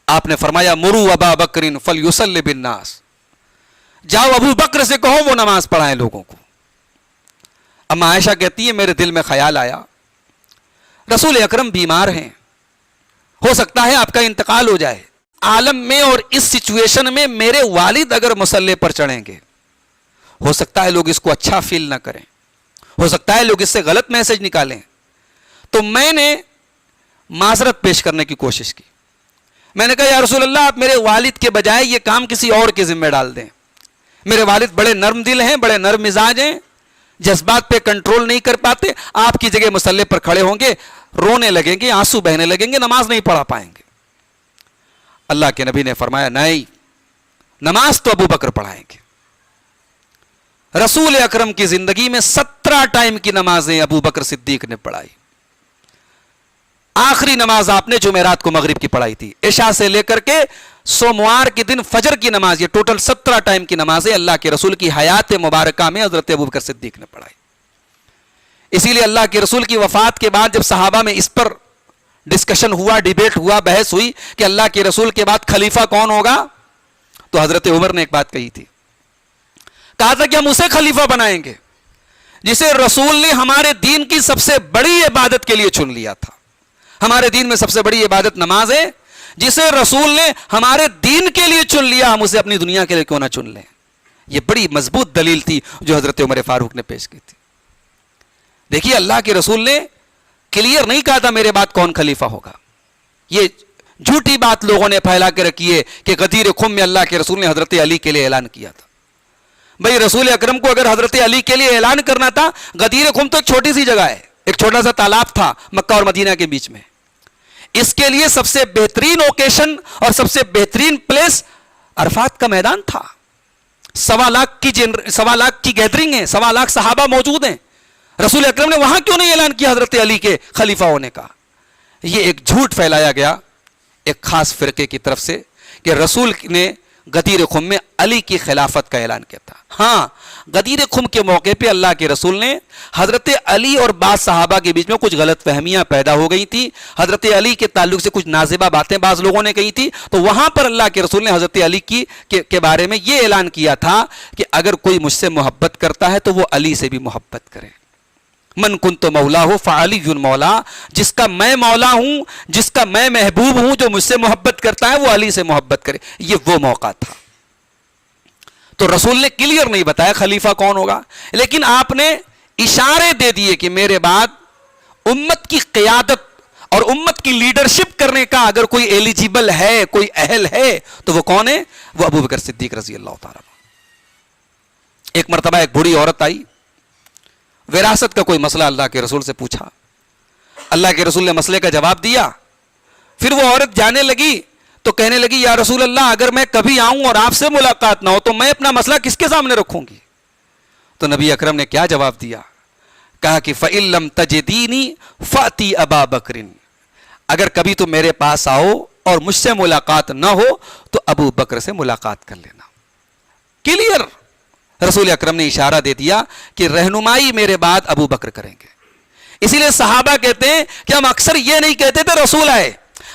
آپ نے فرمایا مرو ابا بکر فلیصلی بالناس, جاؤ ابو بکر سے کہو وہ نماز پڑھائیں لوگوں کو. اما عائشہ کہتی ہے میرے دل میں خیال آیا رسول اکرم بیمار ہیں, ہو سکتا ہے آپ کا انتقال ہو جائے. عالم میں اور اس سچویشن میں میرے والد اگر مصلی پر چڑھیں گے, ہو سکتا ہے لوگ اس کو اچھا فیل نہ کریں, ہو سکتا ہے لوگ اس سے غلط میسج نکالیں. تو میں نے معذرت پیش کرنے کی کوشش کی. میں نے کہا یا رسول اللہ, آپ میرے والد کے بجائے یہ کام کسی اور کے ذمہ ڈال دیں. میرے والد بڑے نرم دل ہیں, بڑے نرم مزاج ہیں, جذبات پہ کنٹرول نہیں کر پاتے. آپ کی جگہ مصلی پر کھڑے ہوں گے, رونے لگیں گے, آنسو بہنے لگیں گے, نماز نہیں پڑھا پائیں گے. اللہ کے نبی نے فرمایا نہیں, نماز تو ابو بکر پڑھائیں گے. رسول اکرم کی زندگی میں 17 ٹائم کی نمازیں ابو بکر صدیق نے پڑھائی. آخری نماز آپ نے جمعرات کو مغرب کی پڑھائی تھی. عشاء سے لے کر کے سوموار کے دن فجر کی نماز, یہ ٹوٹل 17 ٹائم کی نمازیں اللہ کے رسول کی حیات مبارکہ میں حضرت ابو بکر صدیق نے پڑھائی. اسی لیے اللہ کے رسول کی وفات کے بعد جب صحابہ میں اس پر ڈسکشن ہوا, ڈیبیٹ ہوا, بحث ہوئی کہ اللہ کے رسول کے بعد خلیفہ کون ہوگا, تو حضرت عمر نے ایک بات کہی تھی, کہا تھا کہ ہم اسے خلیفہ بنائیں گے جسے رسول نے ہمارے دین کی سب سے بڑی عبادت کے لیے چن لیا تھا. ہمارے دین میں سب سے بڑی عبادت نماز ہے, جسے رسول نے ہمارے دین کے لیے چن لیا, ہم اسے اپنی دنیا کے لیے کیوں نہ چن لیں. یہ بڑی مضبوط دلیل تھی جو حضرت عمر فاروق نے پیش کی تھی. دیکھیے اللہ کے رسول نے کلیئر نہیں کہا تھا میرے بعد کون خلیفہ ہوگا. یہ جھوٹی بات لوگوں نے پھیلا کے رکھی ہے کہ غدیر خم میں اللہ کے رسول نے حضرت علی کے لیے اعلان کیا تھا. بھئی رسول اکرم کو اگر حضرت علی کے لیے اعلان کرنا تھا, غدیر خم تو ایک چھوٹی سی جگہ ہے, ایک چھوٹا سا تالاب تھا مکہ اور مدینہ کے بیچ میں. اس کے لیے سب سے بہترین اوکیشن اور سب سے بہترین پلیس عرفات کا میدان تھا. 1.25 لاکھ کی گیدرنگ ہے, 1.25 لاکھ صحابہ موجود ہیں. رسول اکرم نے وہاں کیوں نہیں اعلان کیا حضرت علی کے خلیفہ ہونے کا؟ یہ ایک جھوٹ پھیلایا گیا ایک خاص فرقے کی طرف سے کہ رسول نے غدیر خم میں علی کی خلافت کا اعلان کیا تھا. ہاں, غدیر خم کے موقع پہ اللہ کے رسول نے حضرت علی اور بعض صحابہ کے بیچ میں کچھ غلط فہمیاں پیدا ہو گئی تھی. حضرت علی کے تعلق سے کچھ نازیبہ باتیں بعض لوگوں نے کہی تھی, تو وہاں پر اللہ کے رسول نے حضرت علی کے بارے میں یہ اعلان کیا تھا کہ اگر کوئی مجھ سے محبت کرتا ہے تو وہ علی سے بھی محبت کرے. من کنت مولا ہو فعلی مولا، جس کا میں مولا ہوں، جس کا میں محبوب ہوں، جو مجھ سے محبت کرتا ہے وہ علی سے محبت کرے. یہ وہ موقع تھا. تو رسول نے کلیئر نہیں بتایا خلیفہ کون ہوگا، لیکن آپ نے اشارے دے دیے کہ میرے بعد امت کی قیادت اور امت کی لیڈرشپ کرنے کا اگر کوئی ایلیجیبل ہے، کوئی اہل ہے، تو وہ کون ہے؟ وہ ابو بکر صدیق رضی اللہ تعالیٰ. ایک مرتبہ ایک بوڑھی عورت آئی، وراثت کا کوئی مسئلہ اللہ کے رسول سے پوچھا. اللہ کے رسول نے مسئلے کا جواب دیا. پھر وہ عورت جانے لگی تو کہنے لگی یا رسول اللہ، اگر میں کبھی آؤں اور آپ سے ملاقات نہ ہو تو میں اپنا مسئلہ کس کے سامنے رکھوں گی؟ تو نبی اکرم نے کیا جواب دیا؟ کہا کہ فَإِن لَمْ تَجِدِينِي فَأْتِي أَبَا بَكْرٍ، اگر کبھی تم میرے پاس آؤ اور مجھ سے ملاقات نہ ہو تو ابو بکر سے ملاقات کر لینا. کلیئر رسول اکرم نے اشارہ دے دیا کہ رہنمائی میرے بعد ابو بکر کریں گے. اسی لیے صحابہ کہتے ہیں کہ ہم اکثر یہ نہیں کہتے تھے رسول آئے،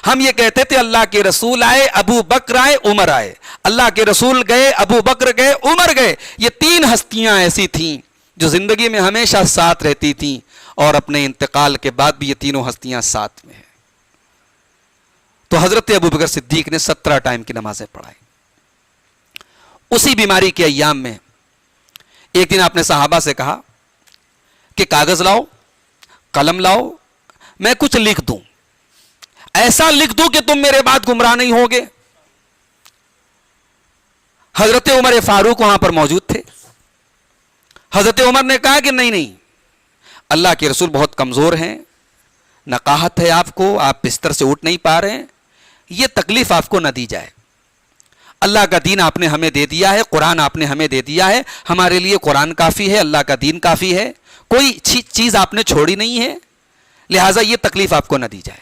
ہم یہ کہتے تھے اللہ کے رسول آئے، ابو بکر آئے، عمر آئے. اللہ کے رسول گئے، ابو بکر گئے، عمر گئے. یہ تین ہستیاں ایسی تھیں جو زندگی میں ہمیشہ ساتھ رہتی تھیں، اور اپنے انتقال کے بعد بھی یہ تینوں ہستیاں ساتھ میں ہیں. تو حضرت ابو بکر صدیق نے 17 ٹائم کی نمازیں پڑھائی. اسی بیماری کے ایام میں ایک دن آپ نے صحابہ سے کہا کہ کاغذ لاؤ، قلم لاؤ، میں کچھ لکھ دوں، ایسا لکھ دوں کہ تم میرے بعد گمراہ نہیں ہوگے. حضرت عمر فاروق وہاں پر موجود تھے. حضرت عمر نے کہا کہ نہیں، اللہ کے رسول بہت کمزور ہیں، نقاہت ہے آپ کو، آپ بستر سے اٹھ نہیں پا رہے ہیں، یہ تکلیف آپ کو نہ دی جائے. اللہ کا دین آپ نے ہمیں دے دیا ہے، قرآن آپ نے ہمیں دے دیا ہے، ہمارے لیے قرآن کافی ہے، اللہ کا دین کافی ہے، کوئی چیز آپ نے چھوڑی نہیں ہے، لہٰذا یہ تکلیف آپ کو نہ دی جائے.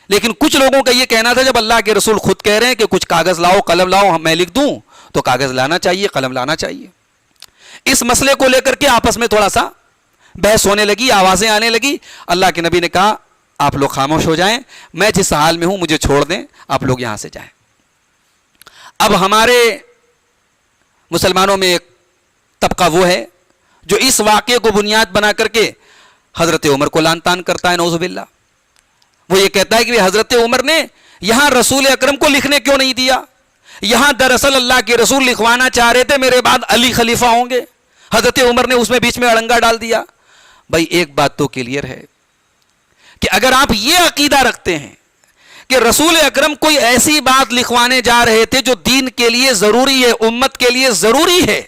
لیکن کچھ لوگوں کا یہ کہنا تھا جب اللہ کے رسول خود کہہ رہے ہیں کہ کچھ کاغذ لاؤ، قلم لاؤ، میں لکھ دوں، تو کاغذ لانا چاہیے، قلم لانا چاہیے. اس مسئلے کو لے کر کے آپس میں تھوڑا سا بحث ہونے لگی، آوازیں آنے لگی. اللہ کے نبی نے کہا آپ لوگ خاموش ہو جائیں، میں جس حال میں ہوں مجھے چھوڑ دیں، آپ لوگ یہاں سے جائیں. اب ہمارے مسلمانوں میں ایک طبقہ وہ ہے جو اس واقعے کو بنیاد بنا کر کے حضرت عمر کو لعن طعن کرتا ہے، نعوذ باللہ. وہ یہ کہتا ہے کہ حضرت عمر نے یہاں رسول اکرم کو لکھنے کیوں نہیں دیا؟ یہاں دراصل اللہ کے رسول لکھوانا چاہ رہے تھے میرے بعد علی خلیفہ ہوں گے، حضرت عمر نے اس میں بیچ میں اڑنگا ڈال دیا. بھائی ایک بات تو کلیئر ہے کہ اگر آپ یہ عقیدہ رکھتے ہیں کہ رسول اکرم کوئی ایسی بات لکھوانے جا رہے تھے جو دین کے لیے ضروری ہے، امت کے لیے ضروری ہے،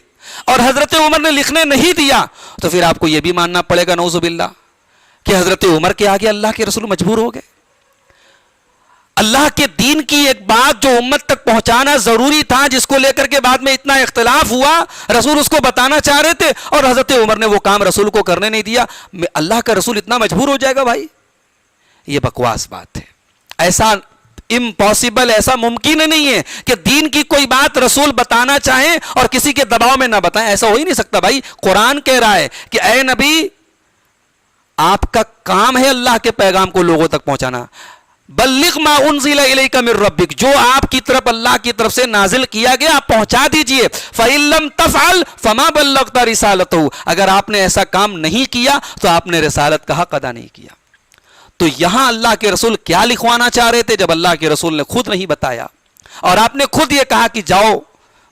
اور حضرت عمر نے لکھنے نہیں دیا، تو پھر آپ کو یہ بھی ماننا پڑے گا نعوذ باللہ کہ حضرت عمر کے آگے اللہ کے رسول مجبور ہو گئے. اللہ کے دین کی ایک بات جو امت تک پہنچانا ضروری تھا، جس کو لے کر کے بعد میں اتنا اختلاف ہوا، رسول اس کو بتانا چاہ رہے تھے اور حضرت عمر نے وہ کام رسول کو کرنے نہیں دیا. اللہ کا رسول اتنا مجبور ہو جائے گا؟ بھائی یہ بکواس بات ہے. ایسا امپاسبل، ایسا ممکن نہیں ہے کہ دین کی کوئی بات رسول بتانا چاہیں اور کسی کے دباؤ میں نہ بتائیں. ایسا ہو ہی نہیں سکتا. بھائی قرآن کہہ رہا ہے کہ اے نبی آپ کا کام ہے اللہ کے پیغام کو لوگوں تک پہنچانا. بلغ ما انزل الیک من ربک، جو آپ کی طرف اللہ کی طرف سے نازل کیا گیا آپ پہنچا دیجئے. فإن لم تفعل فما بلغت رسالتہ، اگر آپ نے ایسا کام نہیں کیا تو آپ نے رسالت کا حق ادا نہیں کیا. تو یہاں اللہ کے رسول کیا لکھوانا چاہ رہے تھے جب اللہ کے رسول نے خود نہیں بتایا اور آپ نے خود یہ کہا کہ جاؤ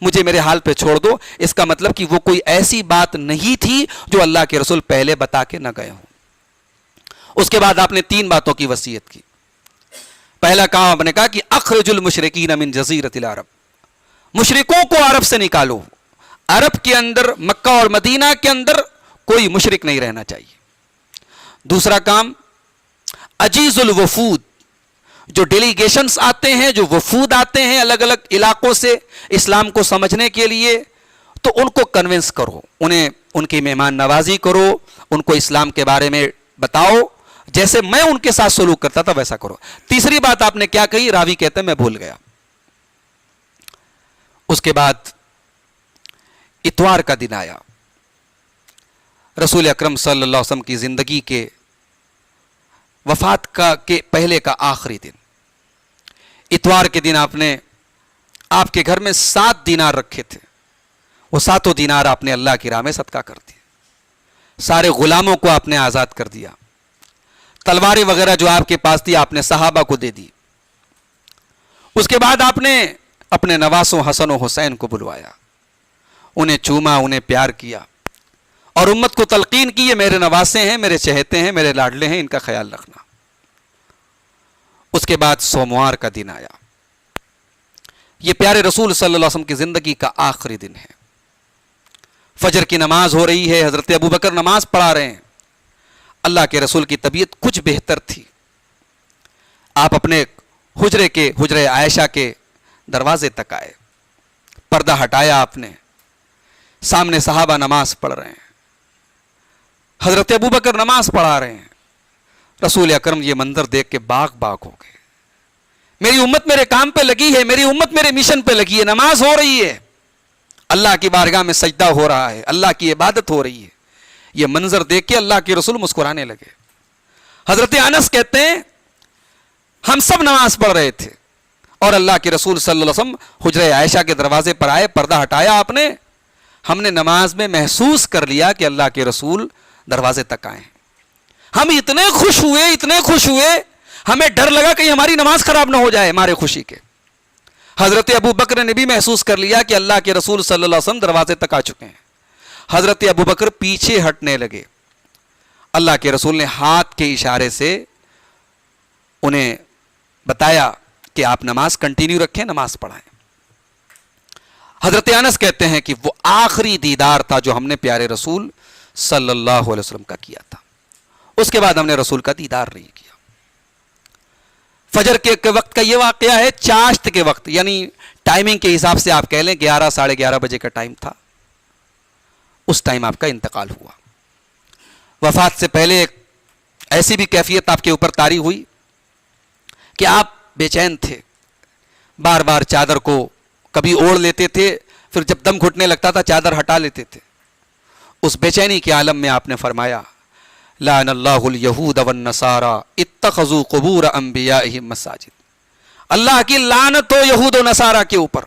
مجھے میرے حال پہ چھوڑ دو؟ اس کا مطلب کہ وہ کوئی ایسی بات نہیں تھی جو اللہ کے رسول پہلے بتا کے نہ گئے ہوں. اس کے بعد آپ نے 3 باتوں کی وصیت کی. پہلا کام آپ نے کہا کہ اخرج المشرکین من جزیرۃ العرب، مشرکوں کو عرب سے نکالو. عرب کے اندر، مکہ اور مدینہ کے اندر کوئی مشرک نہیں رہنا چاہیے. دوسرا کام عجیز الوفود، جو ڈیلیگیشنز آتے ہیں، جو وفود آتے ہیں الگ الگ علاقوں سے اسلام کو سمجھنے کے لیے، تو ان کو کنونس کرو، انہیں ان کی مہمان نوازی کرو، ان کو اسلام کے بارے میں بتاؤ، جیسے میں ان کے ساتھ سلوک کرتا تھا ویسا کرو. تیسری بات آپ نے کیا کہی؟ راوی کہتے ہیں میں بھول گیا. اس کے بعد اتوار کا دن آیا، رسول اکرم صلی اللہ علیہ وسلم کی زندگی کے وفات کے پہلے کا آخری دن. اتوار کے دن آپ کے گھر میں 7 دینار رکھے تھے، وہ 7 دینار آپ نے اللہ کی راہ میں صدقہ کر دیے. سارے غلاموں کو آپ نے آزاد کر دیا، تلواریں وغیرہ جو آپ کے پاس تھی آپ نے صحابہ کو دے دی، اس کے بعد آپ نے اپنے نواسوں حسن و حسین کو بلوایا، انہیں چوما، انہیں پیار کیا اور امت کو تلقین کی، یہ میرے نواسے ہیں، میرے چہتے ہیں، میرے لاڈلے ہیں، ان کا خیال رکھنا۔ اس کے بعد سوموار کا دن آیا، یہ پیارے رسول صلی اللہ علیہ وسلم کی زندگی کا آخری دن ہے، فجر کی نماز ہو رہی ہے، حضرت ابوبکر نماز پڑھا رہے ہیں، اللہ کے رسول کی طبیعت کچھ بہتر تھی، آپ اپنے حجرے عائشہ کے دروازے تک آئے، پردہ ہٹایا آپ نے، سامنے صحابہ نماز پڑھ رہے ہیں، حضرت ابوبکر نماز پڑھا رہے ہیں، رسول اکرم یہ منظر دیکھ کے باغ ہو گئے، میری امت میرے کام پہ لگی ہے، میری امت میرے مشن پہ لگی ہے، نماز ہو رہی ہے، اللہ کی بارگاہ میں سجدہ ہو رہا ہے، اللہ کی عبادت ہو رہی ہے، یہ منظر دیکھ کے اللہ کے رسول مسکرانے لگے۔ حضرت انس کہتے ہیں ہم سب نماز پڑھ رہے تھے اور اللہ کے رسول صلی اللہ علیہ وسلم حجرہ عائشہ کے دروازے پر آئے، پردہ ہٹایا آپ نے، ہم نے نماز میں محسوس کر لیا کہ اللہ کے رسول دروازے تک آئے، ہم اتنے خوش ہوئے ہمیں ڈر لگا کہ ہماری نماز خراب نہ ہو جائے ہمارے خوشی کے۔ حضرت ابوبکر نے بھی محسوس کر لیا کہ اللہ کے رسول صلی اللہ علیہ وسلم دروازے تک آ چکے ہیں، حضرت ابوبکر پیچھے ہٹنے لگے، اللہ کے رسول نے ہاتھ کے اشارے سے انہیں بتایا کہ آپ نماز کنٹینیو رکھیں، نماز پڑھائیں۔ حضرت انس کہتے ہیں کہ وہ آخری دیدار تھا جو ہم نے پیارے رسول صلی اللہ علیہ وسلم کا کیا تھا، اس کے بعد ہم نے رسول کا دیدار نہیں کیا۔ فجر کے وقت کا یہ واقعہ ہے، چاشت کے وقت یعنی ٹائمنگ کے حساب سے آپ کہہ لیں 11 ساڑھے 11 بجے کا ٹائم تھا، اس ٹائم آپ کا انتقال ہوا۔ وفات سے پہلے ایک ایسی بھی کیفیت آپ کے اوپر طاری ہوئی کہ آپ بے چین تھے، بار بار چادر کو کبھی اوڑھ لیتے تھے، پھر جب دم گھٹنے لگتا تھا چادر ہٹا لیتے تھے۔ اس بے چینی کے عالم میں آپ نے فرمایا لعن اللہ الیہود والنصارى اتخذوا قبور انبیائہم مساجد، اللہ کی لعنت ہو یہود و نصارہ کے اوپر،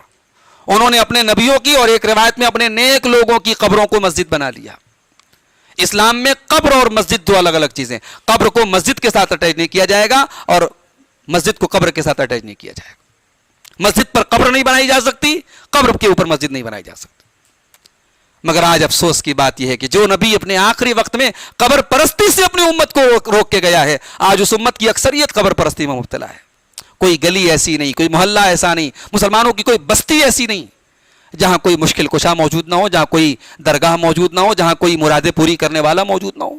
انہوں نے اپنے نبیوں کی اور ایک روایت میں اپنے نیک لوگوں کی قبروں کو مسجد بنا لیا۔ اسلام میں قبر اور مسجد دو الگ الگ چیزیں، قبر کو مسجد کے ساتھ اٹیچ نہیں کیا جائے گا اور مسجد کو قبر کے ساتھ اٹیچ نہیں کیا جائے گا، مسجد پر قبر نہیں بنائی جا سکتی، قبر کے اوپر مسجد نہیں بنائی جا سکتی۔ مگر آج افسوس کی بات یہ ہے کہ جو نبی اپنے آخری وقت میں قبر پرستی سے اپنی امت کو روک کے گیا ہے، آج اس امت کی اکثریت قبر پرستی میں مبتلا ہے۔ کوئی گلی ایسی نہیں، کوئی محلہ ایسا نہیں، مسلمانوں کی کوئی بستی ایسی نہیں جہاں کوئی مشکل کشا موجود نہ ہو، جہاں کوئی درگاہ موجود نہ ہو، جہاں کوئی مرادیں پوری کرنے والا موجود نہ ہو۔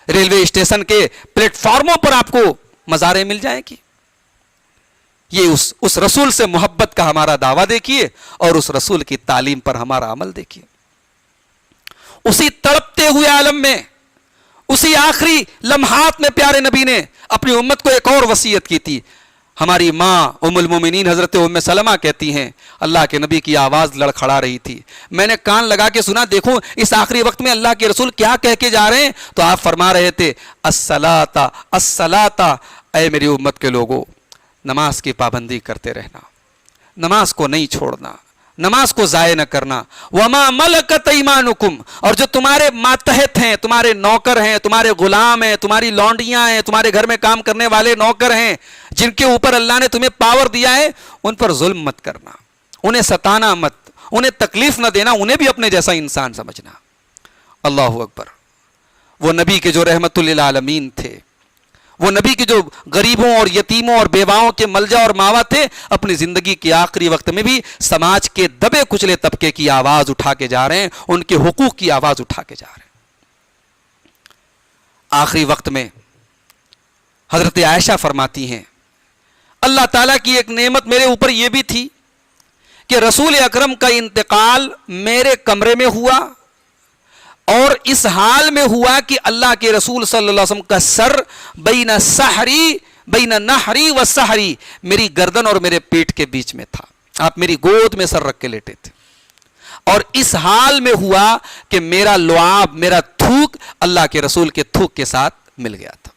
ریلوے اسٹیشن کے پلیٹ فارموں پر آپ کو مزاریں مل جائیں گی۔ یہ اس رسول سے محبت کا ہمارا دعویٰ دیکھیے اور اس رسول کی تعلیم پر ہمارا عمل دیکھیے۔ اسی تڑپتے ہوئے عالم میں، اسی آخری لمحات میں پیارے نبی نے اپنی امت کو ایک اور وصیت کی تھی۔ ہماری ماں ام المومنین حضرت ام سلمہ کہتی ہیں اللہ کے نبی کی آواز لڑکھڑا رہی تھی، میں نے کان لگا کے سنا، دیکھوں اس آخری وقت میں اللہ کے رسول کیا کہہ کے جا رہے ہیں، تو آپ فرما رہے تھے الصلاۃ الصلاۃ، اے میری امت کے لوگوں نماز کی پابندی کرتے رہنا، نماز کو نہیں چھوڑنا، نماز کو ضائع نہ کرنا۔ وما ملکت ایمانکم، اور جو تمہارے ماتحت ہیں، تمہارے نوکر ہیں، تمہارے غلام ہیں، تمہاری لونڈیاں ہیں، تمہارے گھر میں کام کرنے والے نوکر ہیں، جن کے اوپر اللہ نے تمہیں پاور دیا ہے، ان پر ظلم مت کرنا، انہیں ستانا مت، انہیں تکلیف نہ دینا، انہیں بھی اپنے جیسا انسان سمجھنا۔ اللہ اکبر۔ وہ نبی کے جو رحمت للعالمین تھے، وہ نبی کے جو غریبوں اور یتیموں اور بیواؤں کے ملجا اور ماوا تھے، اپنی زندگی کے آخری وقت میں بھی سماج کے دبے کچلے طبقے کی آواز اٹھا کے جا رہے ہیں، ان کے حقوق کی آواز اٹھا کے جا رہے ہیں۔ آخری وقت میں حضرت عائشہ فرماتی ہیں اللہ تعالیٰ کی ایک نعمت میرے اوپر یہ بھی تھی کہ رسول اکرم کا انتقال میرے کمرے میں ہوا، اور اس حال میں ہوا کہ اللہ کے رسول صلی اللہ علیہ وسلم کا سر بین نحری و سحری، میری گردن اور میرے پیٹ کے بیچ میں تھا، آپ میری گود میں سر رکھ کے لیٹے تھے، اور اس حال میں ہوا کہ میرا لعاب، میرا تھوک اللہ کے رسول کے تھوک کے ساتھ مل گیا تھا۔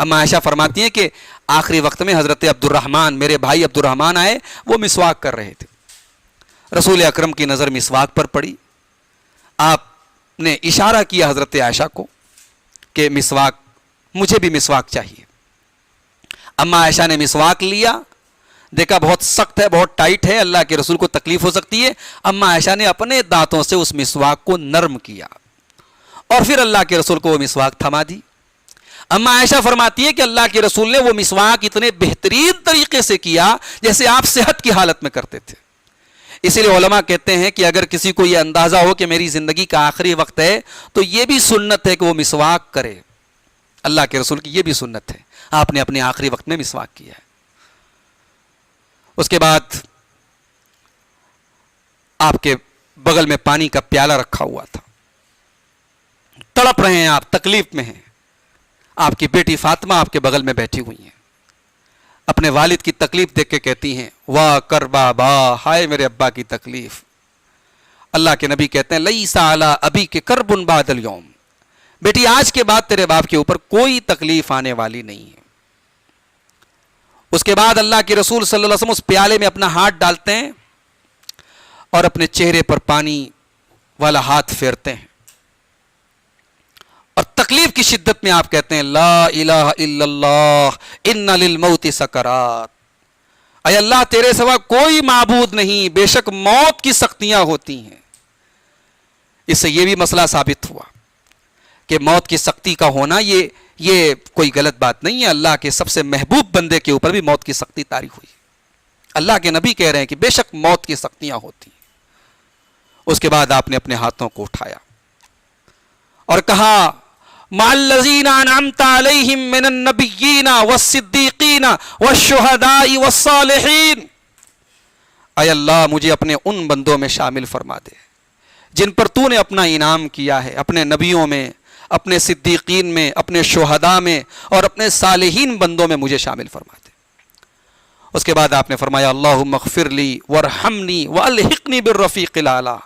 اما عائشہ فرماتی ہیں کہ آخری وقت میں حضرت عبد الرحمن، میرے بھائی عبد الرحمن آئے، وہ مسواک کر رہے تھے، رسول اکرم کی نظر مسواک پر پڑی، آپ نے اشارہ کیا حضرت عائشہ کو کہ مسواک، مجھے بھی مسواک چاہیے. اما عائشہ نے مسواک لیا، دیکھا بہت سخت ہے، بہت ٹائٹ ہے، اللہ کے رسول کو تکلیف ہو سکتی ہے. اما عائشہ نے اپنے دانتوں سے اس مسواک کو نرم کیا اور پھر اللہ کے رسول کو وہ مسواک تھما دی. اما عائشہ فرماتی ہے کہ اللہ کے رسول نے وہ مسواک اتنے بہترین طریقے سے کیا جیسے آپ صحت کی حالت میں کرتے تھے. اسی لیے علماء کہتے ہیں کہ اگر کسی کو یہ اندازہ ہو کہ میری زندگی کا آخری وقت ہے تو یہ بھی سنت ہے کہ وہ مسواک کرے. اللہ کے رسول کی یہ بھی سنت ہے، آپ نے اپنے آخری وقت میں مسواک کیا ہے. اس کے بعد آپ کے بغل میں پانی کا پیالہ رکھا ہوا تھا، تڑپ رہے ہیں آپ، تکلیف میں ہیں. آپ کی بیٹی فاطمہ آپ کے بغل میں بیٹھی ہوئی ہیں، اپنے والد کی تکلیف دیکھ کے کہتی ہیں واہ کربا با، ہائے میرے ابا کی تکلیف. اللہ کے نبی کہتے ہیں لیس علی ابی کے کرب بعد اليوم، بیٹی آج کے بعد تیرے باپ کے اوپر کوئی تکلیف آنے والی نہیں ہے. اس کے بعد اللہ کے رسول صلی اللہ علیہ وسلم اس پیالے میں اپنا ہاتھ ڈالتے ہیں اور اپنے چہرے پر پانی والا ہاتھ پھیرتے ہیں اور تکلیف کی شدت میں آپ کہتے ہیں لا الہ الا اللہ ان للموت سکرات، اے اللہ تیرے سوا کوئی معبود نہیں، بے شک موت کی سختیاں ہوتی ہیں. اس سے یہ بھی مسئلہ ثابت ہوا کہ موت کی سختی کا ہونا یہ کوئی غلط بات نہیں ہے. اللہ کے سب سے محبوب بندے کے اوپر بھی موت کی سختی طاری ہوئی. اللہ کے نبی کہہ رہے ہیں کہ بے شک موت کی سختیاں ہوتی ہیں. اس کے بعد آپ نے اپنے ہاتھوں کو اٹھایا اور کہا مع الذین انعمت علیہم من النبیین والصدیقین والشہداء والصالحین، اے اللہ مجھے اپنے ان بندوں میں شامل فرما دے جن پر تو نے اپنا انعام کیا ہے، اپنے نبیوں میں، اپنے صدیقین میں، اپنے شہداء میں اور اپنے صالحین بندوں میں مجھے شامل فرما دے. اس کے بعد آپ نے فرمایا اللہم اغفر لی وارحمنی والحقنی بالرفیق الاعلی،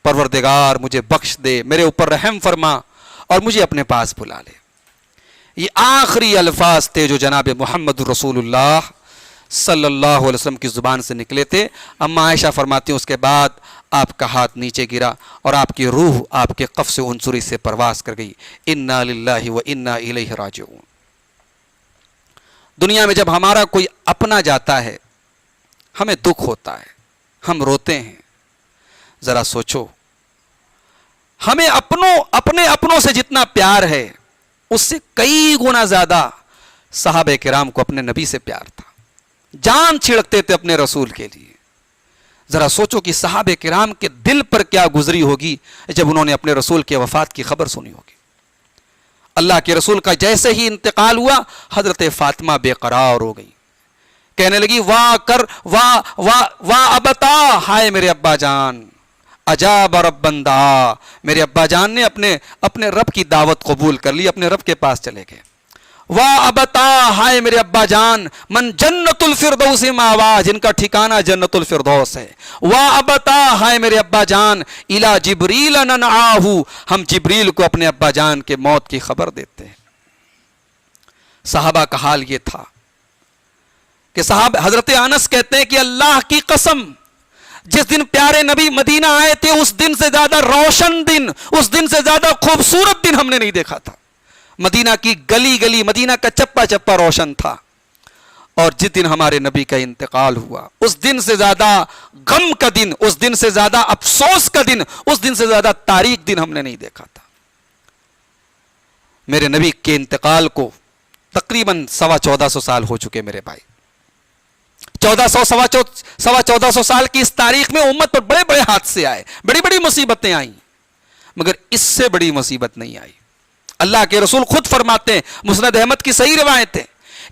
پروردگار مجھے بخش دے، میرے اوپر رحم فرما اور مجھے اپنے پاس بلا لے. یہ آخری الفاظ تھے جو جناب محمد رسول اللہ صلی اللہ علیہ وسلم کی زبان سے نکلے تھے. اما عائشہ فرماتی ہیں اس کے بعد آپ کا ہاتھ نیچے گرا اور آپ کی روح آپ کے قفس عنصری سے پرواز کر گئی. انا للہ و انا الیہ راجعون. دنیا میں جب ہمارا کوئی اپنا جاتا ہے ہمیں دکھ ہوتا ہے، ہم روتے ہیں. ذرا سوچو ہمیں اپنے اپنوں سے جتنا پیار ہے اس سے کئی گنا زیادہ صحابہ کرام کو اپنے نبی سے پیار تھا، جان چھڑکتے تھے اپنے رسول کے لیے. ذرا سوچو کہ صحابہ کرام کے دل پر کیا گزری ہوگی جب انہوں نے اپنے رسول کے وفات کی خبر سنی ہوگی. اللہ کے رسول کا جیسے ہی انتقال ہوا حضرت فاطمہ بے قرار ہو گئی، کہنے لگی واہ ابتا، ہائے میرے ابا جان، عجاب ربن دعا، میرے ابا جان نے اپنے رب کی دعوت قبول کر لی، اپنے رب کے پاس چلے گئے. واہ ابتا، ہائے میرے ابا جان، من جنت الفردوس ماوا، جن کا ٹھکانہ جنت الفردوس ہے. واہ ابتا، ہائے میرے ابا جان، الی جبریل ننعاہ، ہم جبریل کو اپنے ابا جان کے موت کی خبر دیتے ہیں. صحابہ کا حال یہ تھا کہ حضرت انس کہتے ہیں کہ اللہ کی قسم جس دن پیارے نبی مدینہ آئے تھے اس دن سے زیادہ روشن دن، اس دن سے زیادہ خوبصورت دن ہم نے نہیں دیکھا تھا. مدینہ کی گلی گلی، مدینہ کا چپا چپا روشن تھا. اور جس دن ہمارے نبی کا انتقال ہوا اس دن سے زیادہ غم کا دن، اس دن سے زیادہ افسوس کا دن، اس دن سے زیادہ تاریک دن ہم نے نہیں دیکھا تھا. میرے نبی کے انتقال کو تقریباً 1450 سال ہو چکے میرے بھائی. 1400 سال کی اس تاریخ میں امت پر بڑے بڑے حادثے آئے، بڑی بڑی مصیبتیں آئیں، مگر اس سے بڑی مصیبت نہیں آئی. اللہ کے رسول خود فرماتے ہیں، مسند احمد کی صحیح روایت ہے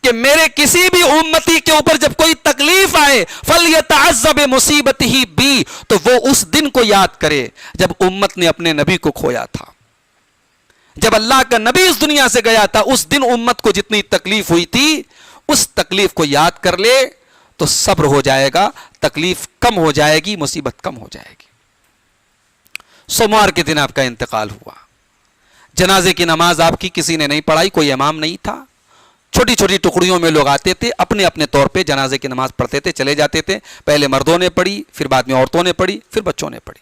کہ میرے کسی بھی امتی کے اوپر جب کوئی تکلیف آئے فَلْيَتَعَزَّ بِمُصِيبَتِهِ بِي، تو وہ اس دن کو یاد کرے جب امت نے اپنے نبی کو کھویا تھا. جب اللہ کا نبی اس دنیا سے گیا تھا اس دن امت کو جتنی تکلیف ہوئی تھی اس تکلیف کو یاد کر لے تو صبر ہو جائے گا، تکلیف کم ہو جائے گی، مصیبت کم ہو جائے گی. سوموار کے دن آپ کا انتقال ہوا. جنازے کی نماز آپ کی کسی نے نہیں پڑھائی، کوئی امام نہیں تھا. چھوٹی چھوٹی ٹکڑیوں میں لوگ آتے تھے، اپنے اپنے طور پہ جنازے کی نماز پڑھتے تھے، چلے جاتے تھے. پہلے مردوں نے پڑھی، پھر بعد میں عورتوں نے پڑھی، پھر بچوں نے پڑھی.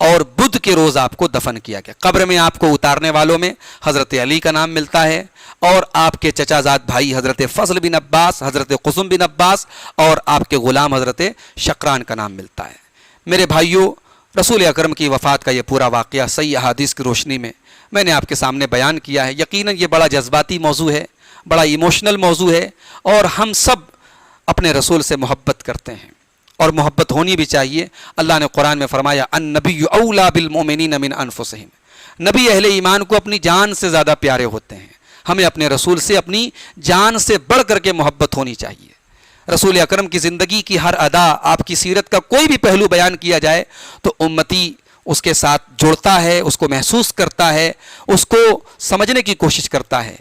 اور بدھ کے روز آپ کو دفن کیا گیا۔ قبر میں آپ کو اتارنے والوں میں حضرت علی کا نام ملتا ہے، اور آپ کے چچا زاد بھائی حضرت فضل بن عباس، حضرت قسم بن عباس، اور آپ کے غلام حضرت شقران کا نام ملتا ہے۔ میرے بھائیوں، رسول اکرم کی وفات کا یہ پورا واقعہ صحیح احادیث کی روشنی میں نے آپ کے سامنے بیان کیا ہے۔ یقیناً یہ بڑا جذباتی موضوع ہے، بڑا ایموشنل موضوع ہے، اور ہم سب اپنے رسول سے محبت کرتے ہیں، اور محبت ہونی بھی چاہیے۔ اللہ نے قرآن میں فرمایا النبی اولیٰ بالمؤمنین من انفسہم، نبی اہل ایمان کو اپنی جان سے زیادہ پیارے ہوتے ہیں۔ ہمیں اپنے رسول سے اپنی جان سے بڑھ کر کے محبت ہونی چاہیے۔ رسول اکرم کی زندگی کی ہر ادا، آپ کی سیرت کا کوئی بھی پہلو بیان کیا جائے تو امتی اس کے ساتھ جڑتا ہے، اس کو محسوس کرتا ہے، اس کو سمجھنے کی کوشش کرتا ہے۔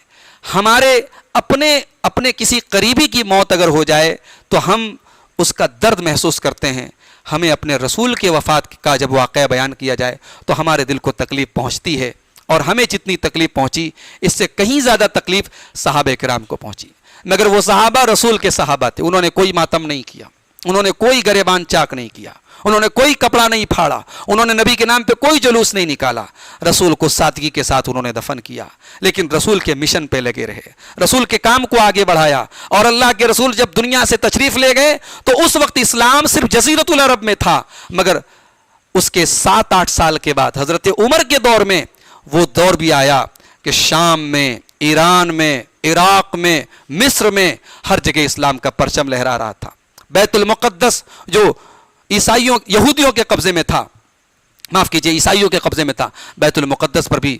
ہمارے اپنے کسی قریبی کی موت اگر ہو جائے تو ہم اس کا درد محسوس کرتے ہیں۔ ہمیں اپنے رسول کے وفات کا جب واقعہ بیان کیا جائے تو ہمارے دل کو تکلیف پہنچتی ہے، اور ہمیں جتنی تکلیف پہنچی اس سے کہیں زیادہ تکلیف صحابہ کرام کو پہنچی۔ مگر وہ صحابہ رسول کے صحابہ تھے، انہوں نے کوئی ماتم نہیں کیا، انہوں نے کوئی گریبان چاک نہیں کیا، انہوں نے کوئی کپڑا نہیں پھاڑا، انہوں نے نبی کے نام پہ کوئی جلوس نہیں نکالا، رسول کو سادگی کے ساتھ انہوں نے دفن کیا، لیکن رسول کے مشن پہ لگے رہے، رسول کے کام کو آگے بڑھایا۔ اور اللہ کے رسول جب دنیا سے تشریف لے گئے تو اس وقت اسلام صرف جزیرۃ العرب میں تھا، مگر اس کے 7-8 سال کے بعد حضرت عمر کے دور میں وہ دور بھی آیا کہ شام میں، ایران میں، عراق میں، مصر میں ہر جگہ اسلام کا پرچم لہرا رہا تھا۔ بیت المقدس جو یہودیوں کے قبضے میں تھا، معاف کیجئے عیسائیوں کے قبضے میں تھا، بیت المقدس پر بھی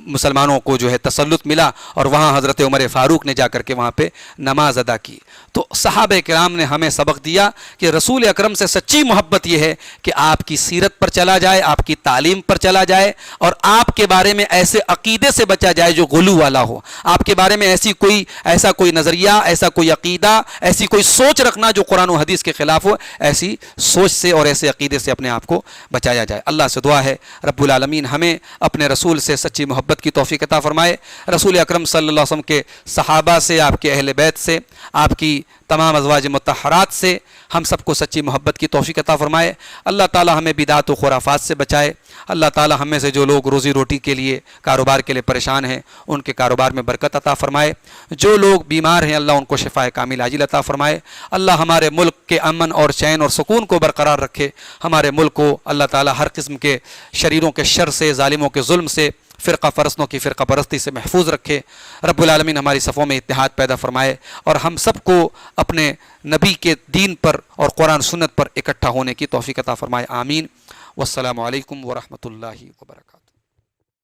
مسلمانوں کو جو ہے تسلط ملا، اور وہاں حضرت عمر فاروق نے جا کر کے وہاں پہ نماز ادا کی۔ تو صحابہ کرام نے ہمیں سبق دیا کہ رسول اکرم سے سچی محبت یہ ہے کہ آپ کی سیرت پر چلا جائے، آپ کی تعلیم پر چلا جائے، اور آپ کے بارے میں ایسے عقیدے سے بچا جائے جو غلو والا ہو۔ آپ کے بارے میں ایسا کوئی نظریہ، ایسا کوئی عقیدہ، ایسی کوئی سوچ رکھنا جو قرآن و حدیث کے خلاف ہو، ایسی سوچ سے اور ایسے عقیدے سے اپنے آپ کو بچایا جائے۔ اللہ سے دعا ہے رب العالمین ہمیں اپنے رسول سے سچی محبت کی توفیق عطا فرمائے، رسول اکرم صلی اللہ علیہ وسلم کے صحابہ سے، آپ کے اہل بیت سے، آپ کی تمام ازواج مطہرات سے ہم سب کو سچی محبت کی توفیق عطا فرمائے۔ اللہ تعالی ہمیں بدعت و خرافات سے بچائے۔ اللہ تعالی ہم میں سے جو لوگ روزی روٹی کے لیے، کاروبار کے لیے پریشان ہیں، ان کے کاروبار میں برکت عطا فرمائے۔ جو لوگ بیمار ہیں اللہ ان کو شفاء کامل عاجل عطا فرمائے۔ اللہ ہمارے ملک کے امن اور چین اور سکون کو برقرار رکھے۔ ہمارے ملک کو اللہ تعالی ہر قسم کے شریروں کے شر سے، ظالموں کے ظلم سے، فرقہ پرستوں کی فرقہ پرستی سے محفوظ رکھے۔ رب العالمین ہماری صفوں میں اتحاد پیدا فرمائے، اور ہم سب کو اپنے نبی کے دین پر اور قرآن سنت پر اکٹھا ہونے کی توفیق عطا فرمائے۔ آمین۔ والسلام علیکم ورحمۃ اللہ وبرکاتہ۔